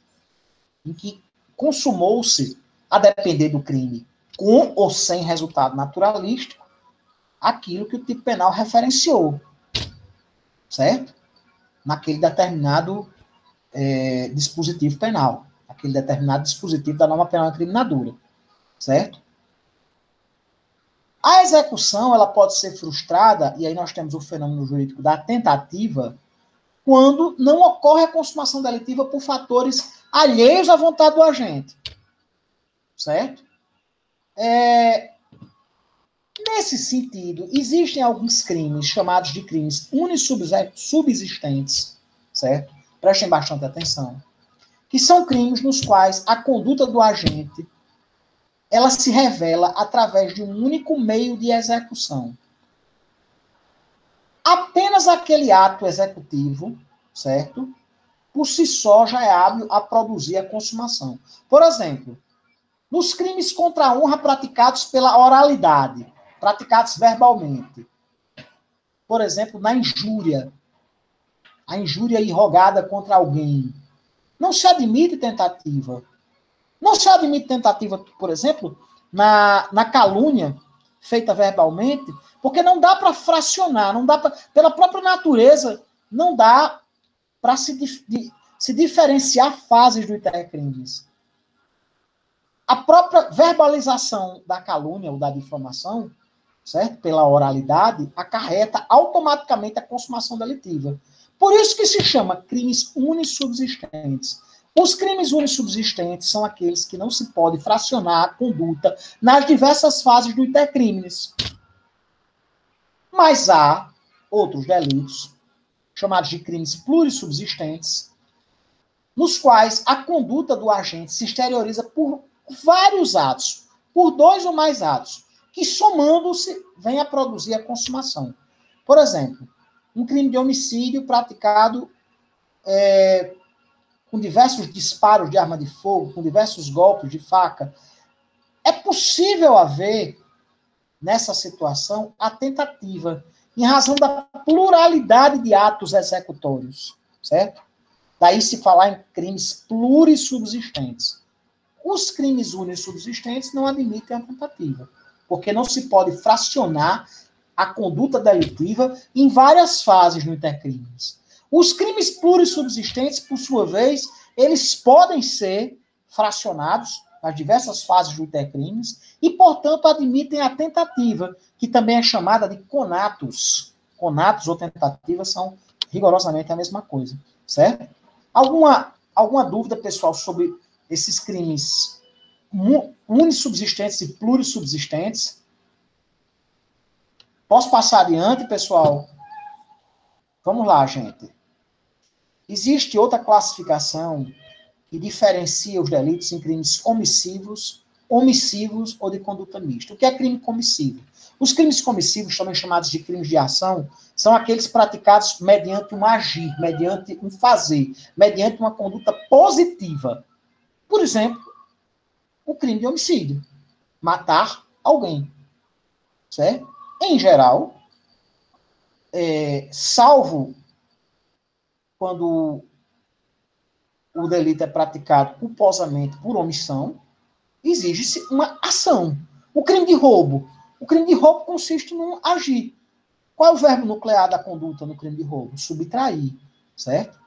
em que consumou-se, a depender do crime, com ou sem resultado naturalístico, aquilo que o tipo penal referenciou, certo? Naquele determinado dispositivo penal, aquele determinado dispositivo da norma penal incriminadora, certo? A execução, ela pode ser frustrada, e aí nós temos o fenômeno jurídico da tentativa, quando não ocorre a consumação delitiva por fatores alheios à vontade do agente, certo? Nesse sentido, existem alguns crimes chamados de crimes unissubsistentes, certo? Prestem bastante atenção. Que são crimes nos quais a conduta do agente ela se revela através de um único meio de execução. Apenas aquele ato executivo, certo? Por si só já é hábil a produzir a consumação. Por exemplo, nos crimes contra a honra praticados pela oralidade, praticados verbalmente. Por exemplo, na injúria. A injúria irrogada contra alguém. Não se admite tentativa. Não se admite tentativa, por exemplo, na calúnia feita verbalmente, porque não dá para fracionar, não dá pra, pela própria natureza, não dá para se diferenciar fases do intercrimes. A própria verbalização da calúnia ou da difamação, certo? Pela oralidade, acarreta automaticamente a consumação delitiva. Por isso que se chama crimes unissubsistentes. Os crimes unissubsistentes são aqueles que não se pode fracionar a conduta nas diversas fases do intercrimes. Mas há outros delitos, chamados de crimes plurissubsistentes, nos quais a conduta do agente se exterioriza por vários atos, por 2 ou mais atos, que somando-se vem a produzir a consumação. Por exemplo, um crime de homicídio praticado com diversos disparos de arma de fogo, com diversos golpes de faca. É possível haver, nessa situação, a tentativa, em razão da pluralidade de atos executórios, certo? Daí se falar em crimes plurissubsistentes. Os crimes unissubsistentes não admitem a tentativa, porque não se pode fracionar a conduta delitiva em várias fases no intercrimes. Os crimes plurissubsistentes, por sua vez, eles podem ser fracionados nas diversas fases do intercrimes e, portanto, admitem a tentativa, que também é chamada de conatus. Conatus ou tentativa são rigorosamente a mesma coisa, certo? Alguma dúvida, pessoal, sobre esses crimes unissubsistentes e plurissubsistentes? Posso passar adiante, pessoal? Vamos lá, gente. Existe outra classificação e diferencia os delitos em crimes omissivos, omissivos ou de conduta mista. O que é crime comissivo? Os crimes comissivos, também chamados de crimes de ação, são aqueles praticados mediante um agir, mediante um fazer, mediante uma conduta positiva. Por exemplo, o crime de homicídio. Matar alguém. Certo? Em geral, salvo quando o delito é praticado culposamente por omissão, exige-se uma ação. O crime de roubo. O crime de roubo consiste num agir. Qual é o verbo nuclear da conduta no crime de roubo? Subtrair, certo?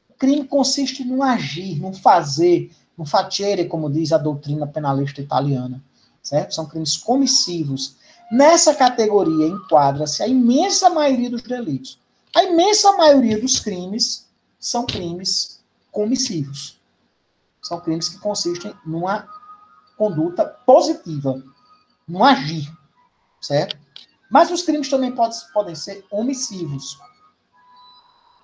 O crime consiste num agir, num fazer, num facere, como diz a doutrina penalista italiana, certo? São crimes comissivos. Nessa categoria enquadra-se a imensa maioria dos delitos. A imensa maioria dos crimes são crimes comissivos. São crimes que consistem numa conduta positiva, num agir, certo? Mas os crimes também podem ser omissivos,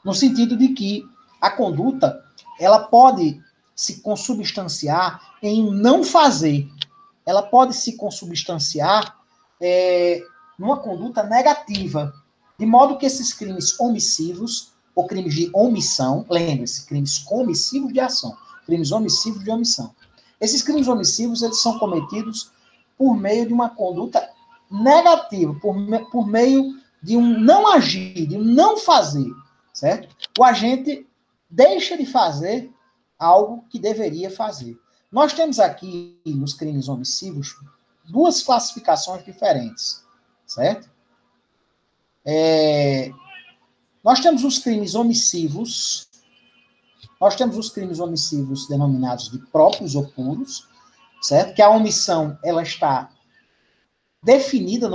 no sentido de que a conduta ela pode se consubstanciar em não fazer. Ela pode se consubstanciar numa conduta negativa, de modo que esses crimes omissivos, ou crimes de omissão, lembre-se, crimes comissivos de ação, crimes omissivos de omissão. Esses crimes omissivos, eles são cometidos por meio de uma conduta negativa, por meio de um não agir, de um não fazer, certo? O agente deixa de fazer algo que deveria fazer. Nós temos aqui, nos crimes omissivos, duas classificações diferentes, certo? Nós temos os crimes omissivos, denominados de próprios ou puros, certo? Que a omissão, ela está definida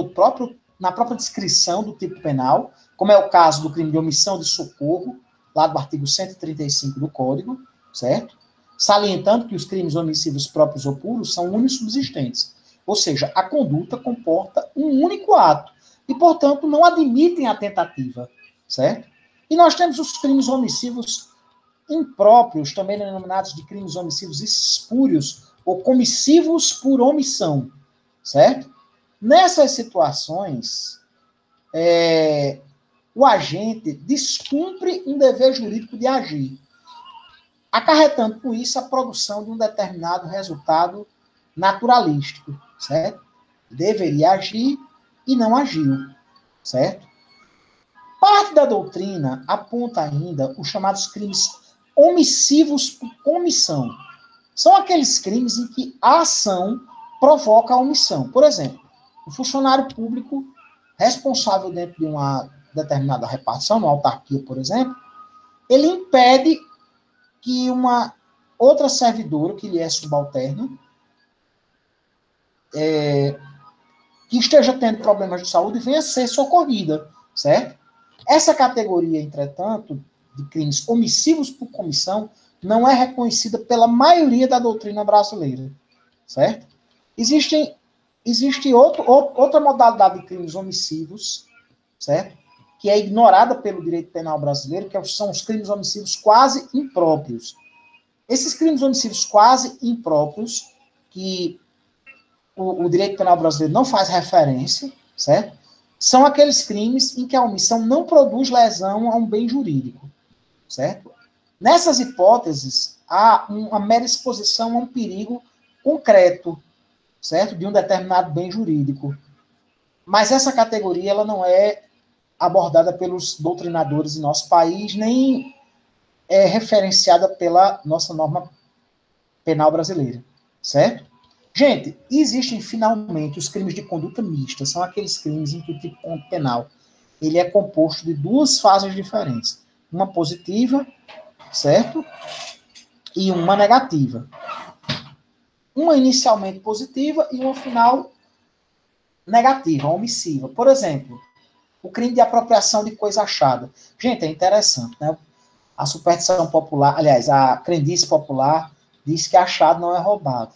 na própria descrição do tipo penal, como é o caso do crime de omissão de socorro, lá do artigo 135 do Código, certo? Salientando que os crimes omissivos próprios ou puros são unissubsistentes. Ou seja, a conduta comporta um único ato e, portanto, não admitem a tentativa, certo? E nós temos os crimes omissivos impróprios, também denominados de crimes omissivos espúrios ou comissivos por omissão, certo? Nessas situações, o agente descumpre um dever jurídico de agir, acarretando com isso a produção de um determinado resultado naturalístico, certo? Deveria agir e não agiu, certo? Parte da doutrina aponta ainda os chamados crimes omissivos por comissão. São aqueles crimes em que a ação provoca a omissão. Por exemplo, o funcionário público responsável dentro de uma determinada repartição, uma autarquia, por exemplo, ele impede que uma outra servidora, que lhe é subalterna, que esteja tendo problemas de saúde, venha a ser socorrida, certo? Essa categoria, entretanto, de crimes omissivos por comissão, não é reconhecida pela maioria da doutrina brasileira, certo? Existe outra modalidade de crimes omissivos, certo? Que é ignorada pelo direito penal brasileiro, que são os crimes omissivos quase impróprios. Esses crimes omissivos quase impróprios, que o direito penal brasileiro não faz referência, certo? São aqueles crimes em que a omissão não produz lesão a um bem jurídico, certo? Nessas hipóteses, há uma mera exposição a um perigo concreto, certo? De um determinado bem jurídico. Mas essa categoria ela não é abordada pelos doutrinadores em nosso país, nem é referenciada pela nossa norma penal brasileira, certo? Gente, existem finalmente os crimes de conduta mista, são aqueles crimes em que o tipo penal ele é composto de duas fases diferentes, uma positiva, certo? E uma negativa. Uma inicialmente positiva e uma final negativa, omissiva. Por exemplo, o crime de apropriação de coisa achada. Gente, é interessante, né? A superstição popular, aliás, a crendice popular diz que achado não é roubado,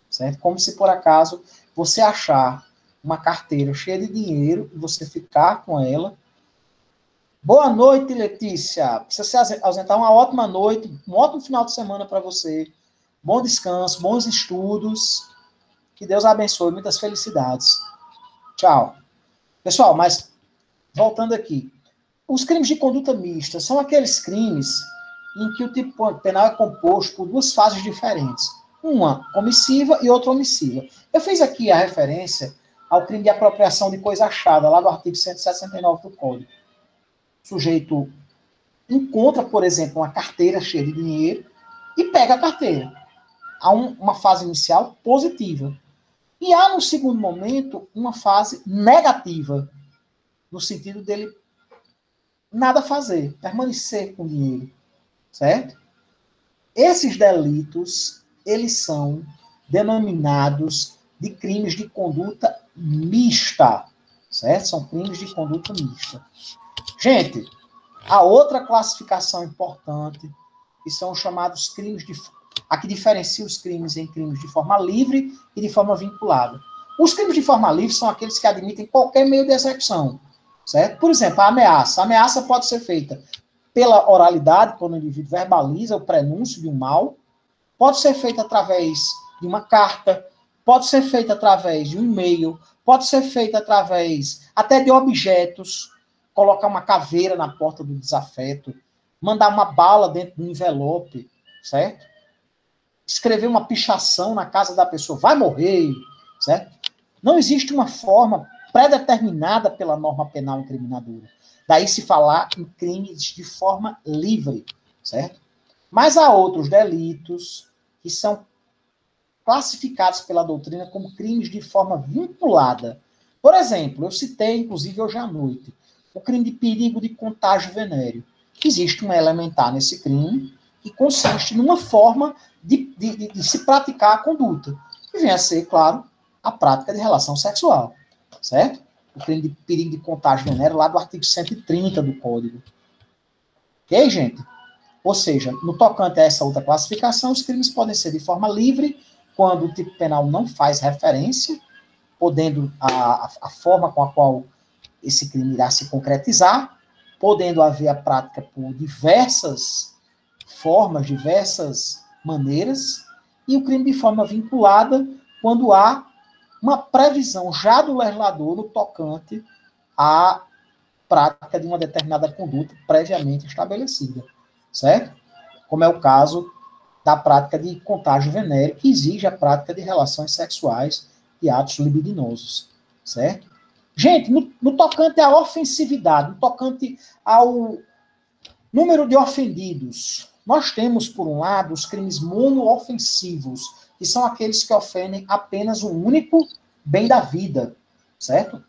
certo? Como se por acaso você achar uma carteira cheia de dinheiro e você ficar com ela Boa noite, Letícia. Precisa se ausentar, uma ótima noite, um ótimo final de semana para você. Bom descanso, bons estudos. Que Deus abençoe, muitas felicidades. Tchau. Pessoal, mas voltando aqui. Os crimes de conduta mista são aqueles crimes em que o tipo penal é composto por duas fases diferentes. Uma omissiva e outra omissiva. Eu fiz aqui a referência ao crime de apropriação de coisa achada, lá do artigo 169 do Código. O sujeito encontra, por exemplo, uma carteira cheia de dinheiro e pega a carteira. Há uma fase inicial positiva. E há, no segundo momento, uma fase negativa, no sentido dele nada fazer, permanecer com o dinheiro, certo? Esses delitos, eles são denominados de crimes de conduta mista, certo? São crimes de conduta mista. Gente, a outra classificação importante, que são os chamados crimes de... Aqui diferencia os crimes em crimes de forma livre e de forma vinculada. Os crimes de forma livre são aqueles que admitem qualquer meio de execução, certo? Por exemplo, a ameaça. A ameaça pode ser feita pela oralidade, quando o indivíduo verbaliza o prenúncio de um mal, pode ser feita através de uma carta, pode ser feita através de um e-mail, pode ser feita através até de objetos, colocar uma caveira na porta do desafeto, mandar uma bala dentro do envelope, certo? Escrever uma pichação na casa da pessoa, vai morrer, certo? Não existe uma forma pré-determinada pela norma penal incriminadora. Daí se falar em crimes de forma livre, certo? Mas há outros delitos que são classificados pela doutrina como crimes de forma vinculada. Por exemplo, eu citei, inclusive, hoje à noite, o crime de perigo de contágio venéreo. Existe um elementar nesse crime que consiste numa forma de se praticar a conduta, que vem a ser, claro, a prática de relação sexual, certo? O crime de perigo de contágio venéreo lá do artigo 130 do Código. Ok, gente? Ou seja, no tocante a essa outra classificação, os crimes podem ser de forma livre, quando o tipo penal não faz referência, podendo a forma com a qual esse crime irá se concretizar, podendo haver a prática por diversas formas, diversas maneiras, e o crime de forma vinculada, quando há uma previsão já do legislador no tocante à prática de uma determinada conduta previamente estabelecida, certo? Como é o caso da prática de contágio venéreo, que exige a prática de relações sexuais e atos libidinosos, certo? Gente, no tocante à ofensividade, no tocante ao número de ofendidos, nós temos, por um lado, os crimes monoofensivos, que são aqueles que ofendem apenas um único bem da vida, certo?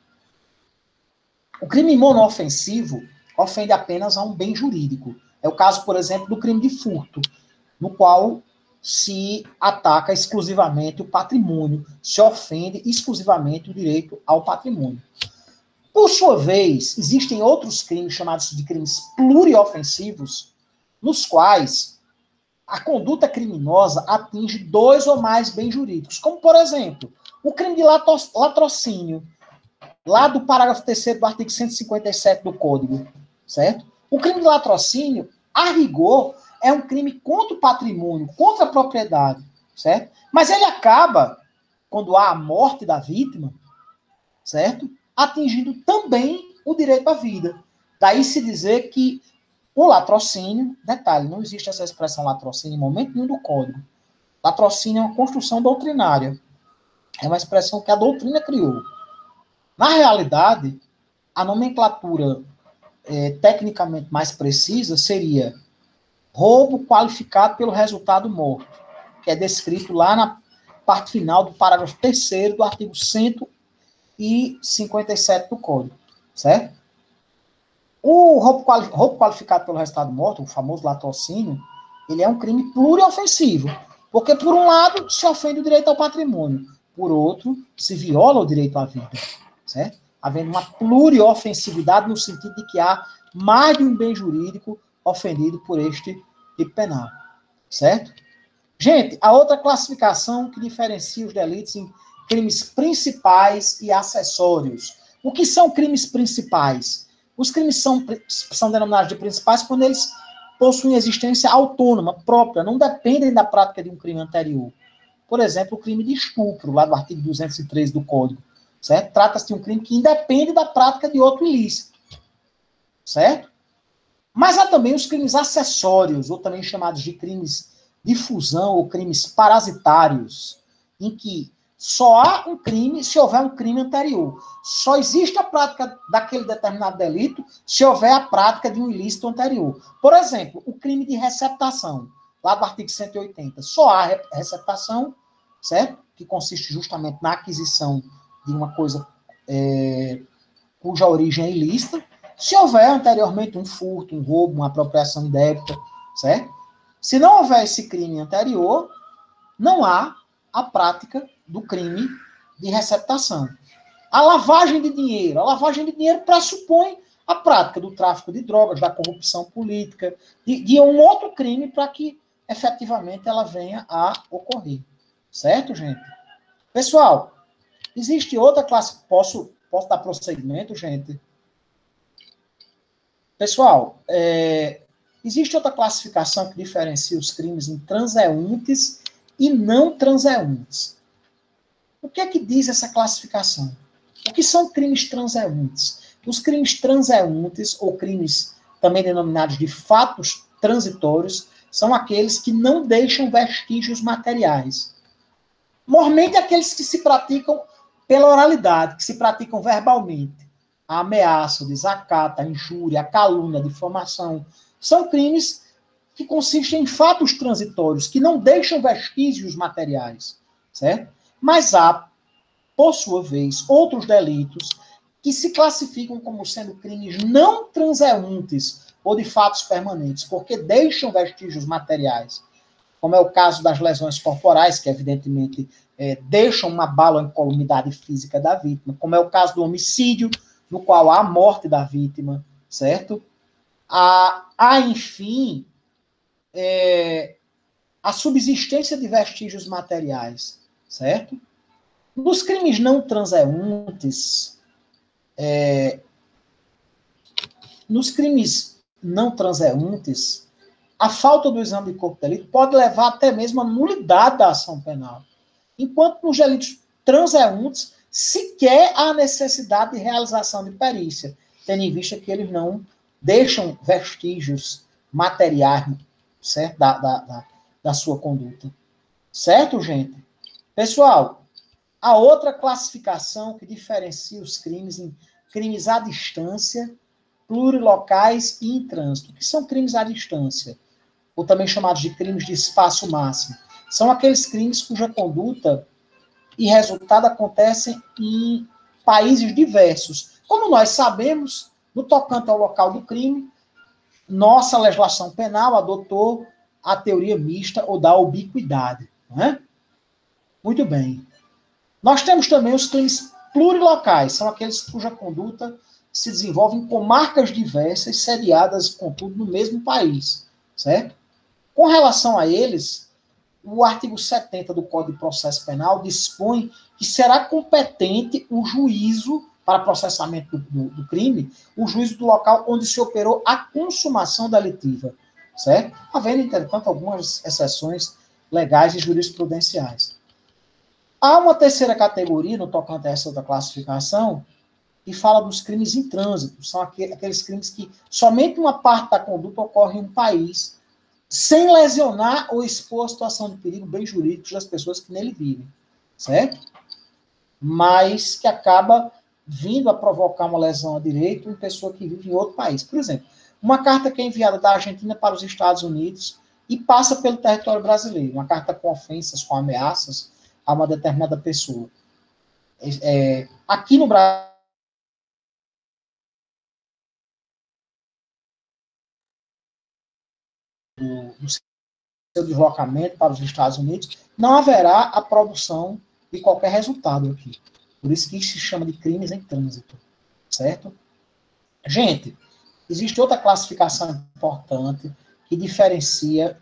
O crime monoofensivo ofende apenas a um bem jurídico. É o caso, por exemplo, do crime de furto, no qual se ataca exclusivamente o patrimônio, se ofende exclusivamente o direito ao patrimônio. Por sua vez, existem outros crimes chamados de crimes pluriofensivos, nos quais a conduta criminosa atinge dois ou mais bens jurídicos, como, por exemplo, o crime de latrocínio, lá do parágrafo 3º do artigo 157 do Código, certo? O crime de latrocínio, a rigor, é um crime contra o patrimônio, contra a propriedade, certo? Mas ele acaba, quando há a morte da vítima, certo? Atingindo também o direito à vida. Daí se dizer que o latrocínio, detalhe, não existe essa expressão latrocínio em momento nenhum do Código. Latrocínio é uma construção doutrinária. É uma expressão que a doutrina criou. Na realidade, a nomenclatura tecnicamente mais precisa seria roubo qualificado pelo resultado morto, que é descrito lá na parte final do parágrafo 3º do artigo 157 do Código, certo? O roubo qualificado pelo resultado morto, o famoso latrocínio, ele é um crime pluriofensivo, porque por um lado se ofende o direito ao patrimônio, por outro se viola o direito à vida, certo? Havendo uma pluriofensividade no sentido de que há mais de um bem jurídico ofendido por este tipo penal, certo? Gente, a outra classificação que diferencia os delitos em crimes principais e acessórios. O que são crimes principais? Os crimes são denominados de principais quando eles possuem existência autônoma, própria, não dependem da prática de um crime anterior. Por exemplo, o crime de estupro, lá do artigo 213 do Código, certo? Trata-se de um crime que independe da prática de outro ilícito, certo? Mas há também os crimes acessórios, ou também chamados de crimes de fusão ou crimes parasitários, em que só há um crime se houver um crime anterior. Só existe a prática daquele determinado delito se houver a prática de um ilícito anterior. Por exemplo, o crime de receptação, lá do artigo 180. Só há receptação, certo? Que consiste justamente na aquisição de uma coisa cuja origem é ilícita, se houver anteriormente um furto, um roubo, uma apropriação indébita, certo? Se não houver esse crime anterior, não há a prática do crime de receptação. A lavagem de dinheiro. A lavagem de dinheiro pressupõe a prática do tráfico de drogas, da corrupção política, de um outro crime para que efetivamente ela venha a ocorrer. Certo, gente? Pessoal, existe outra classe... Posso dar prosseguimento, gente? Pessoal, existe outra classificação que diferencia os crimes em transeuntes e não transeuntes. O que é que diz essa classificação? O que são crimes transeuntes? Os crimes transeuntes, ou crimes também denominados de fatos transitórios, são aqueles que não deixam vestígios materiais. Normalmente aqueles que se praticam pela oralidade, que se praticam verbalmente. A ameaça, o desacato, a injúria, a calúnia, a difamação, são crimes que consistem em fatos transitórios, que não deixam vestígios materiais, certo? Mas há, por sua vez, outros delitos que se classificam como sendo crimes não transeuntes ou de fatos permanentes, porque deixam vestígios materiais, como é o caso das lesões corporais, que evidentemente deixam uma bala em columidade física da vítima, como é o caso do homicídio, no qual há a morte da vítima, certo? Há enfim, a subsistência de vestígios materiais, certo? Nos crimes não transeuntes, a falta do exame de corpo de delito pode levar até mesmo à nulidade da ação penal. Enquanto nos delitos transeuntes, sequer há necessidade de realização de perícia, tendo em vista que eles não deixam vestígios materiais, certo? Da sua conduta. Certo, gente? Pessoal, a outra classificação que diferencia os crimes em crimes à distância, plurilocais e em trânsito. O que são crimes à distância? Ou também chamados de crimes de espaço máximo. São aqueles crimes cuja conduta e resultado acontecem em países diversos. Como nós sabemos, no tocante ao local do crime, nossa legislação penal adotou a teoria mista ou da ubiquidade. Não é? Muito bem. Nós temos também os crimes plurilocais, são aqueles cuja conduta se desenvolve em comarcas diversas, sediadas, contudo, no mesmo país. Certo? Com relação a eles, o artigo 70 do Código de Processo Penal dispõe que será competente o juízo para processamento do crime, o juízo do local onde se operou a consumação delitiva, certo? Havendo, entretanto, algumas exceções legais e jurisprudenciais. Há uma terceira categoria, no tocante a essa outra classificação, que fala dos crimes em trânsito. São aqueles crimes que somente uma parte da conduta ocorre em um país, sem lesionar ou expor a situação de perigo bem jurídico das pessoas que nele vivem, certo? Mas que acaba vindo a provocar uma lesão a direito em pessoa que vive em outro país. Por exemplo, uma carta que é enviada da Argentina para os Estados Unidos e passa pelo território brasileiro, uma carta com ofensas, com ameaças a uma determinada pessoa. Aqui no Brasil, no seu deslocamento para os Estados Unidos, não haverá a produção de qualquer resultado aqui. Por isso que se chama de crimes em trânsito. Certo? Gente, existe outra classificação importante que diferencia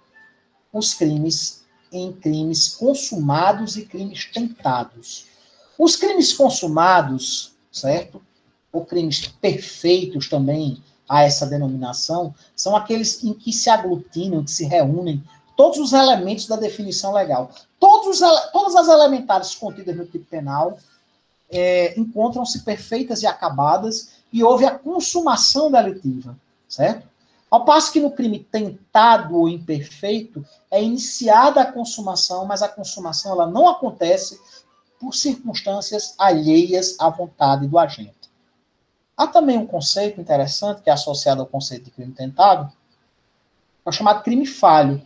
os crimes em crimes consumados e crimes tentados. Os crimes consumados, certo? ou crimes perfeitos também, a essa denominação, são aqueles em que se aglutinam, que se reúnem todos os elementos da definição legal. Todas as elementares contidas no tipo penal encontram-se perfeitas e acabadas e houve a consumação delitiva, certo? Ao passo que no crime tentado ou imperfeito é iniciada a consumação, mas a consumação ela não acontece por circunstâncias alheias à vontade do agente. Há também um conceito interessante que é associado ao conceito de crime tentado, é o chamado crime falho.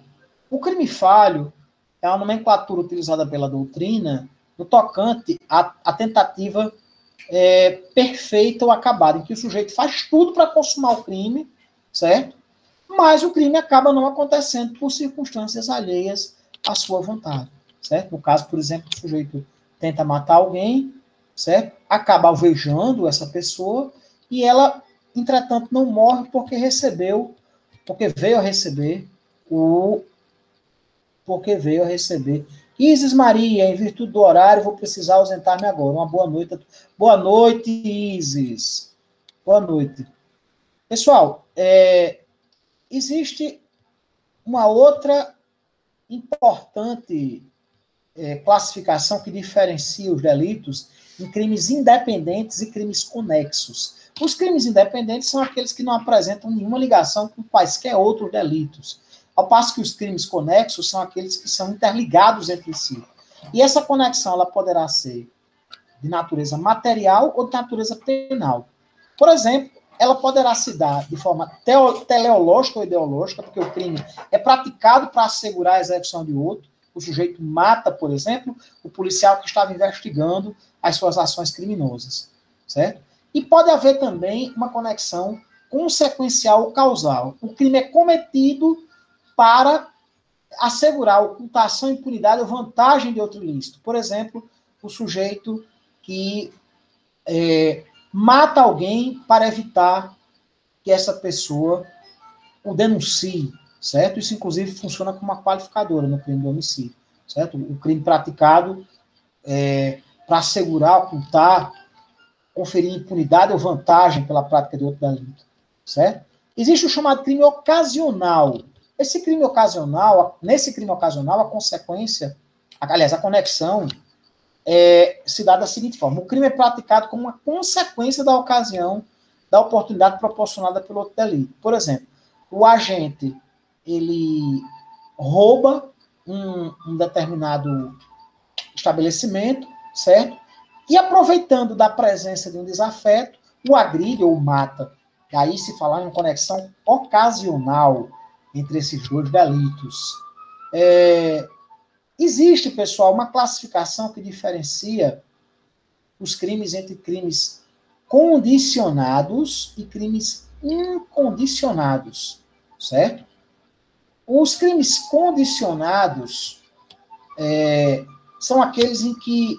O crime falho é uma nomenclatura utilizada pela doutrina no tocante à tentativa perfeita ou acabada, em que o sujeito faz tudo para consumar o crime, certo? Mas o crime acaba não acontecendo por circunstâncias alheias à sua vontade, certo? No caso, por exemplo, o sujeito tenta matar alguém, certo? Acaba alvejando essa pessoa e ela, entretanto, não morre porque veio a receber Isis Maria, em virtude do horário, vou precisar ausentar-me agora. Uma boa noite. Boa noite, Isis. Boa noite. Pessoal, existe uma outra importante classificação que diferencia os delitos em crimes independentes e crimes conexos. Os crimes independentes são aqueles que não apresentam nenhuma ligação com quaisquer outros delitos, ao passo que os crimes conexos são aqueles que são interligados entre si. E essa conexão ela poderá ser de natureza material ou de natureza penal. Por exemplo, ela poderá se dar de forma teleológica ou ideológica, porque o crime é praticado para assegurar a execução de outro. O sujeito mata, por exemplo, o policial que estava investigando as suas ações criminosas, certo? E pode haver também uma conexão consequencial ou causal. O crime é cometido para assegurar a ocultação, impunidade ou vantagem de outro ilícito. Por exemplo, o sujeito que mata alguém para evitar que essa pessoa o denuncie, certo? Isso, inclusive, funciona como uma qualificadora no crime de homicídio, certo? O crime praticado para assegurar, ocultar, conferir impunidade ou vantagem pela prática de outro delito, certo? Existe o chamado crime ocasional. Nesse crime ocasional, a consequência, aliás, a conexão se dá da seguinte forma: o crime é praticado como uma consequência da ocasião, da oportunidade proporcionada pelo outro delito. Por exemplo, o agente, ele rouba um determinado estabelecimento, certo? E aproveitando da presença de um desafeto, o agride ou o mata. E aí se falar em uma conexão ocasional entre esses dois delitos. Existe, pessoal, uma classificação que diferencia os crimes entre crimes condicionados e crimes incondicionados, certo? Os crimes condicionados são aqueles em que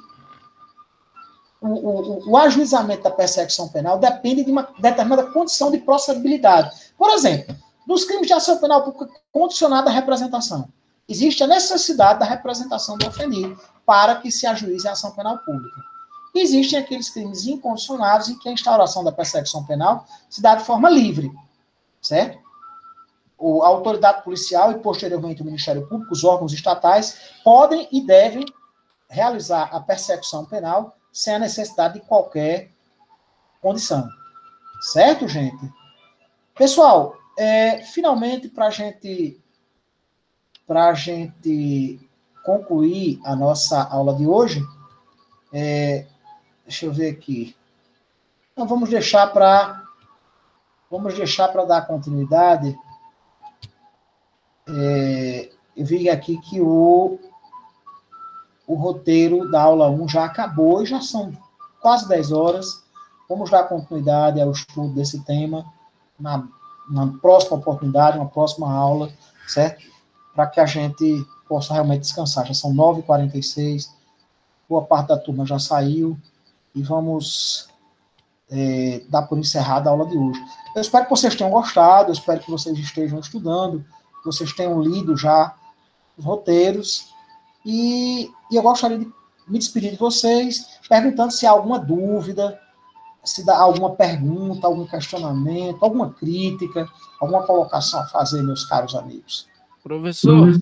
o ajuizamento da persecução penal depende de uma determinada condição de procedibilidade. Por exemplo, nos crimes de ação penal pública condicionada à representação, existe a necessidade da representação do ofendido para que se ajuize a ação penal pública. Existem aqueles crimes incondicionados em que a instauração da persecução penal se dá de forma livre, certo? A autoridade policial e, posteriormente, o Ministério Público, os órgãos estatais, podem e devem realizar a persecução penal sem a necessidade de qualquer condição. Certo, gente? Pessoal, finalmente, para a gente concluir a nossa aula de hoje, deixa eu ver aqui. Então, vamos deixar para dar continuidade. Eu vi aqui que o roteiro da aula 1 já acabou e já são quase 10 horas. Vamos dar continuidade ao estudo desse tema na próxima oportunidade, na próxima aula, certo? Para que a gente possa realmente descansar. Já são 9h46, boa parte da turma já saiu e vamos dar por encerrada a aula de hoje. Eu espero que vocês tenham gostado, eu espero que vocês estejam estudando, que vocês tenham lido já os roteiros, e eu gostaria de me despedir de vocês, perguntando se há alguma dúvida se dá alguma pergunta, algum questionamento, alguma crítica, alguma colocação a fazer, meus caros amigos. Professor,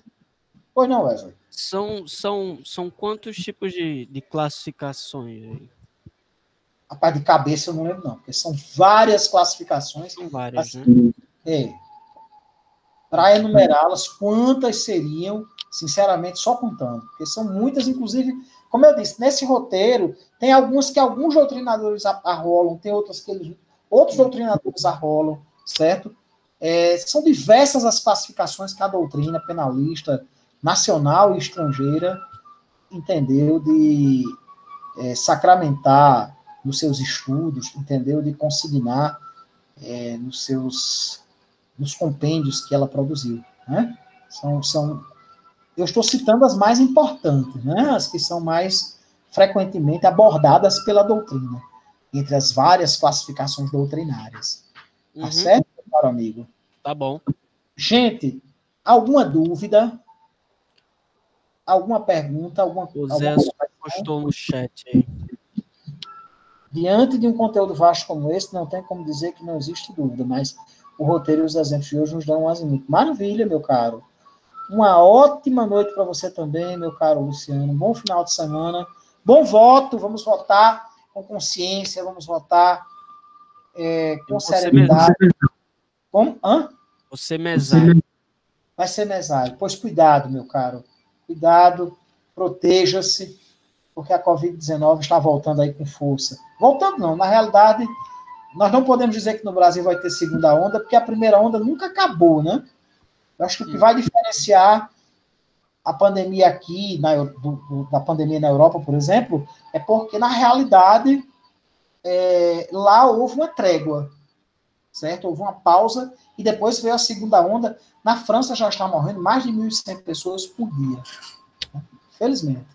Pois não, Wesley? são quantos tipos de classificações aí? A parte de cabeça eu não lembro, não, porque são várias classificações. São várias, né? Assim, para enumerá-las, quantas seriam, sinceramente, só contando, porque são muitas, inclusive, como eu disse, nesse roteiro, tem algumas que alguns doutrinadores arrolam, tem outras que outros doutrinadores arrolam, certo? São diversas as classificações que a doutrina penalista nacional e estrangeira entendeu de sacramentar nos seus estudos, entendeu? De consignar nos compêndios que ela produziu, né? Eu estou citando as mais importantes, né? As que são mais frequentemente abordadas pela doutrina, entre as várias classificações doutrinárias. Tá certo, meu caro amigo? Tá bom. Gente, alguma dúvida? Alguma pergunta? O Zé postou no chat aí. Diante de um conteúdo vasto como esse, não tem como dizer que não existe dúvida, mas o roteiro e os exemplos de hoje nos dão um azimuth. Maravilha, meu caro. Uma ótima noite para você também, meu caro Luciano. Um bom final de semana. Bom voto. Vamos votar com consciência, vamos votar com serenidade. Como? Você mesário. Vai ser mesário. Pois cuidado, meu caro. Cuidado, proteja-se, porque a Covid-19 está voltando aí com força. Voltando não, na realidade, nós não podemos dizer que no Brasil vai ter segunda onda, porque a primeira onda nunca acabou, né? Eu acho que o que vai diferenciar a pandemia aqui, da pandemia na Europa, por exemplo, é porque, na realidade, lá houve uma trégua, certo? Houve uma pausa e depois veio a segunda onda. Na França já está morrendo mais de 1.100 pessoas por dia, né? Felizmente.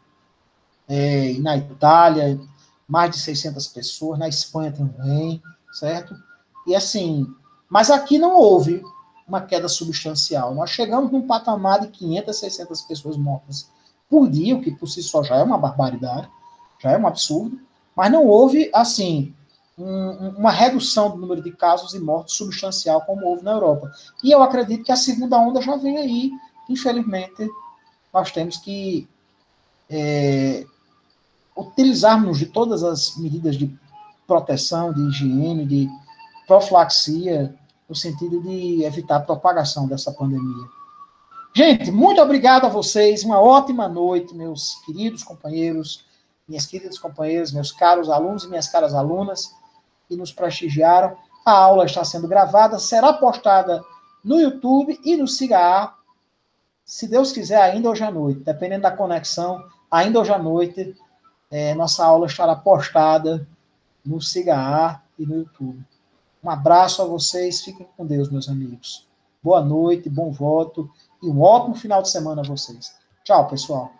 E na Itália, mais de 600 pessoas, na Espanha também, certo? E assim, mas aqui não houve uma queda substancial. Nós chegamos num patamar de 500, 600 pessoas mortas por dia, o que por si só já é uma barbaridade, já é um absurdo, mas não houve, assim, uma redução do número de casos e mortes substancial como houve na Europa. E eu acredito que a segunda onda já vem aí. Infelizmente, nós temos que utilizarmos de todas as medidas de proteção, de higiene, de profilaxia, no sentido de evitar a propagação dessa pandemia. Gente, muito obrigado a vocês, uma ótima noite, meus queridos companheiros, minhas queridas companheiras, meus caros alunos e minhas caras alunas que nos prestigiaram. A aula está sendo gravada, será postada no YouTube e no SIGA, se Deus quiser, ainda hoje à noite, dependendo da conexão, ainda hoje à noite, nossa aula estará postada no SIGA e no YouTube. Um abraço a vocês, fiquem com Deus, meus amigos. Boa noite, bom voto e um ótimo final de semana a vocês. Tchau, pessoal.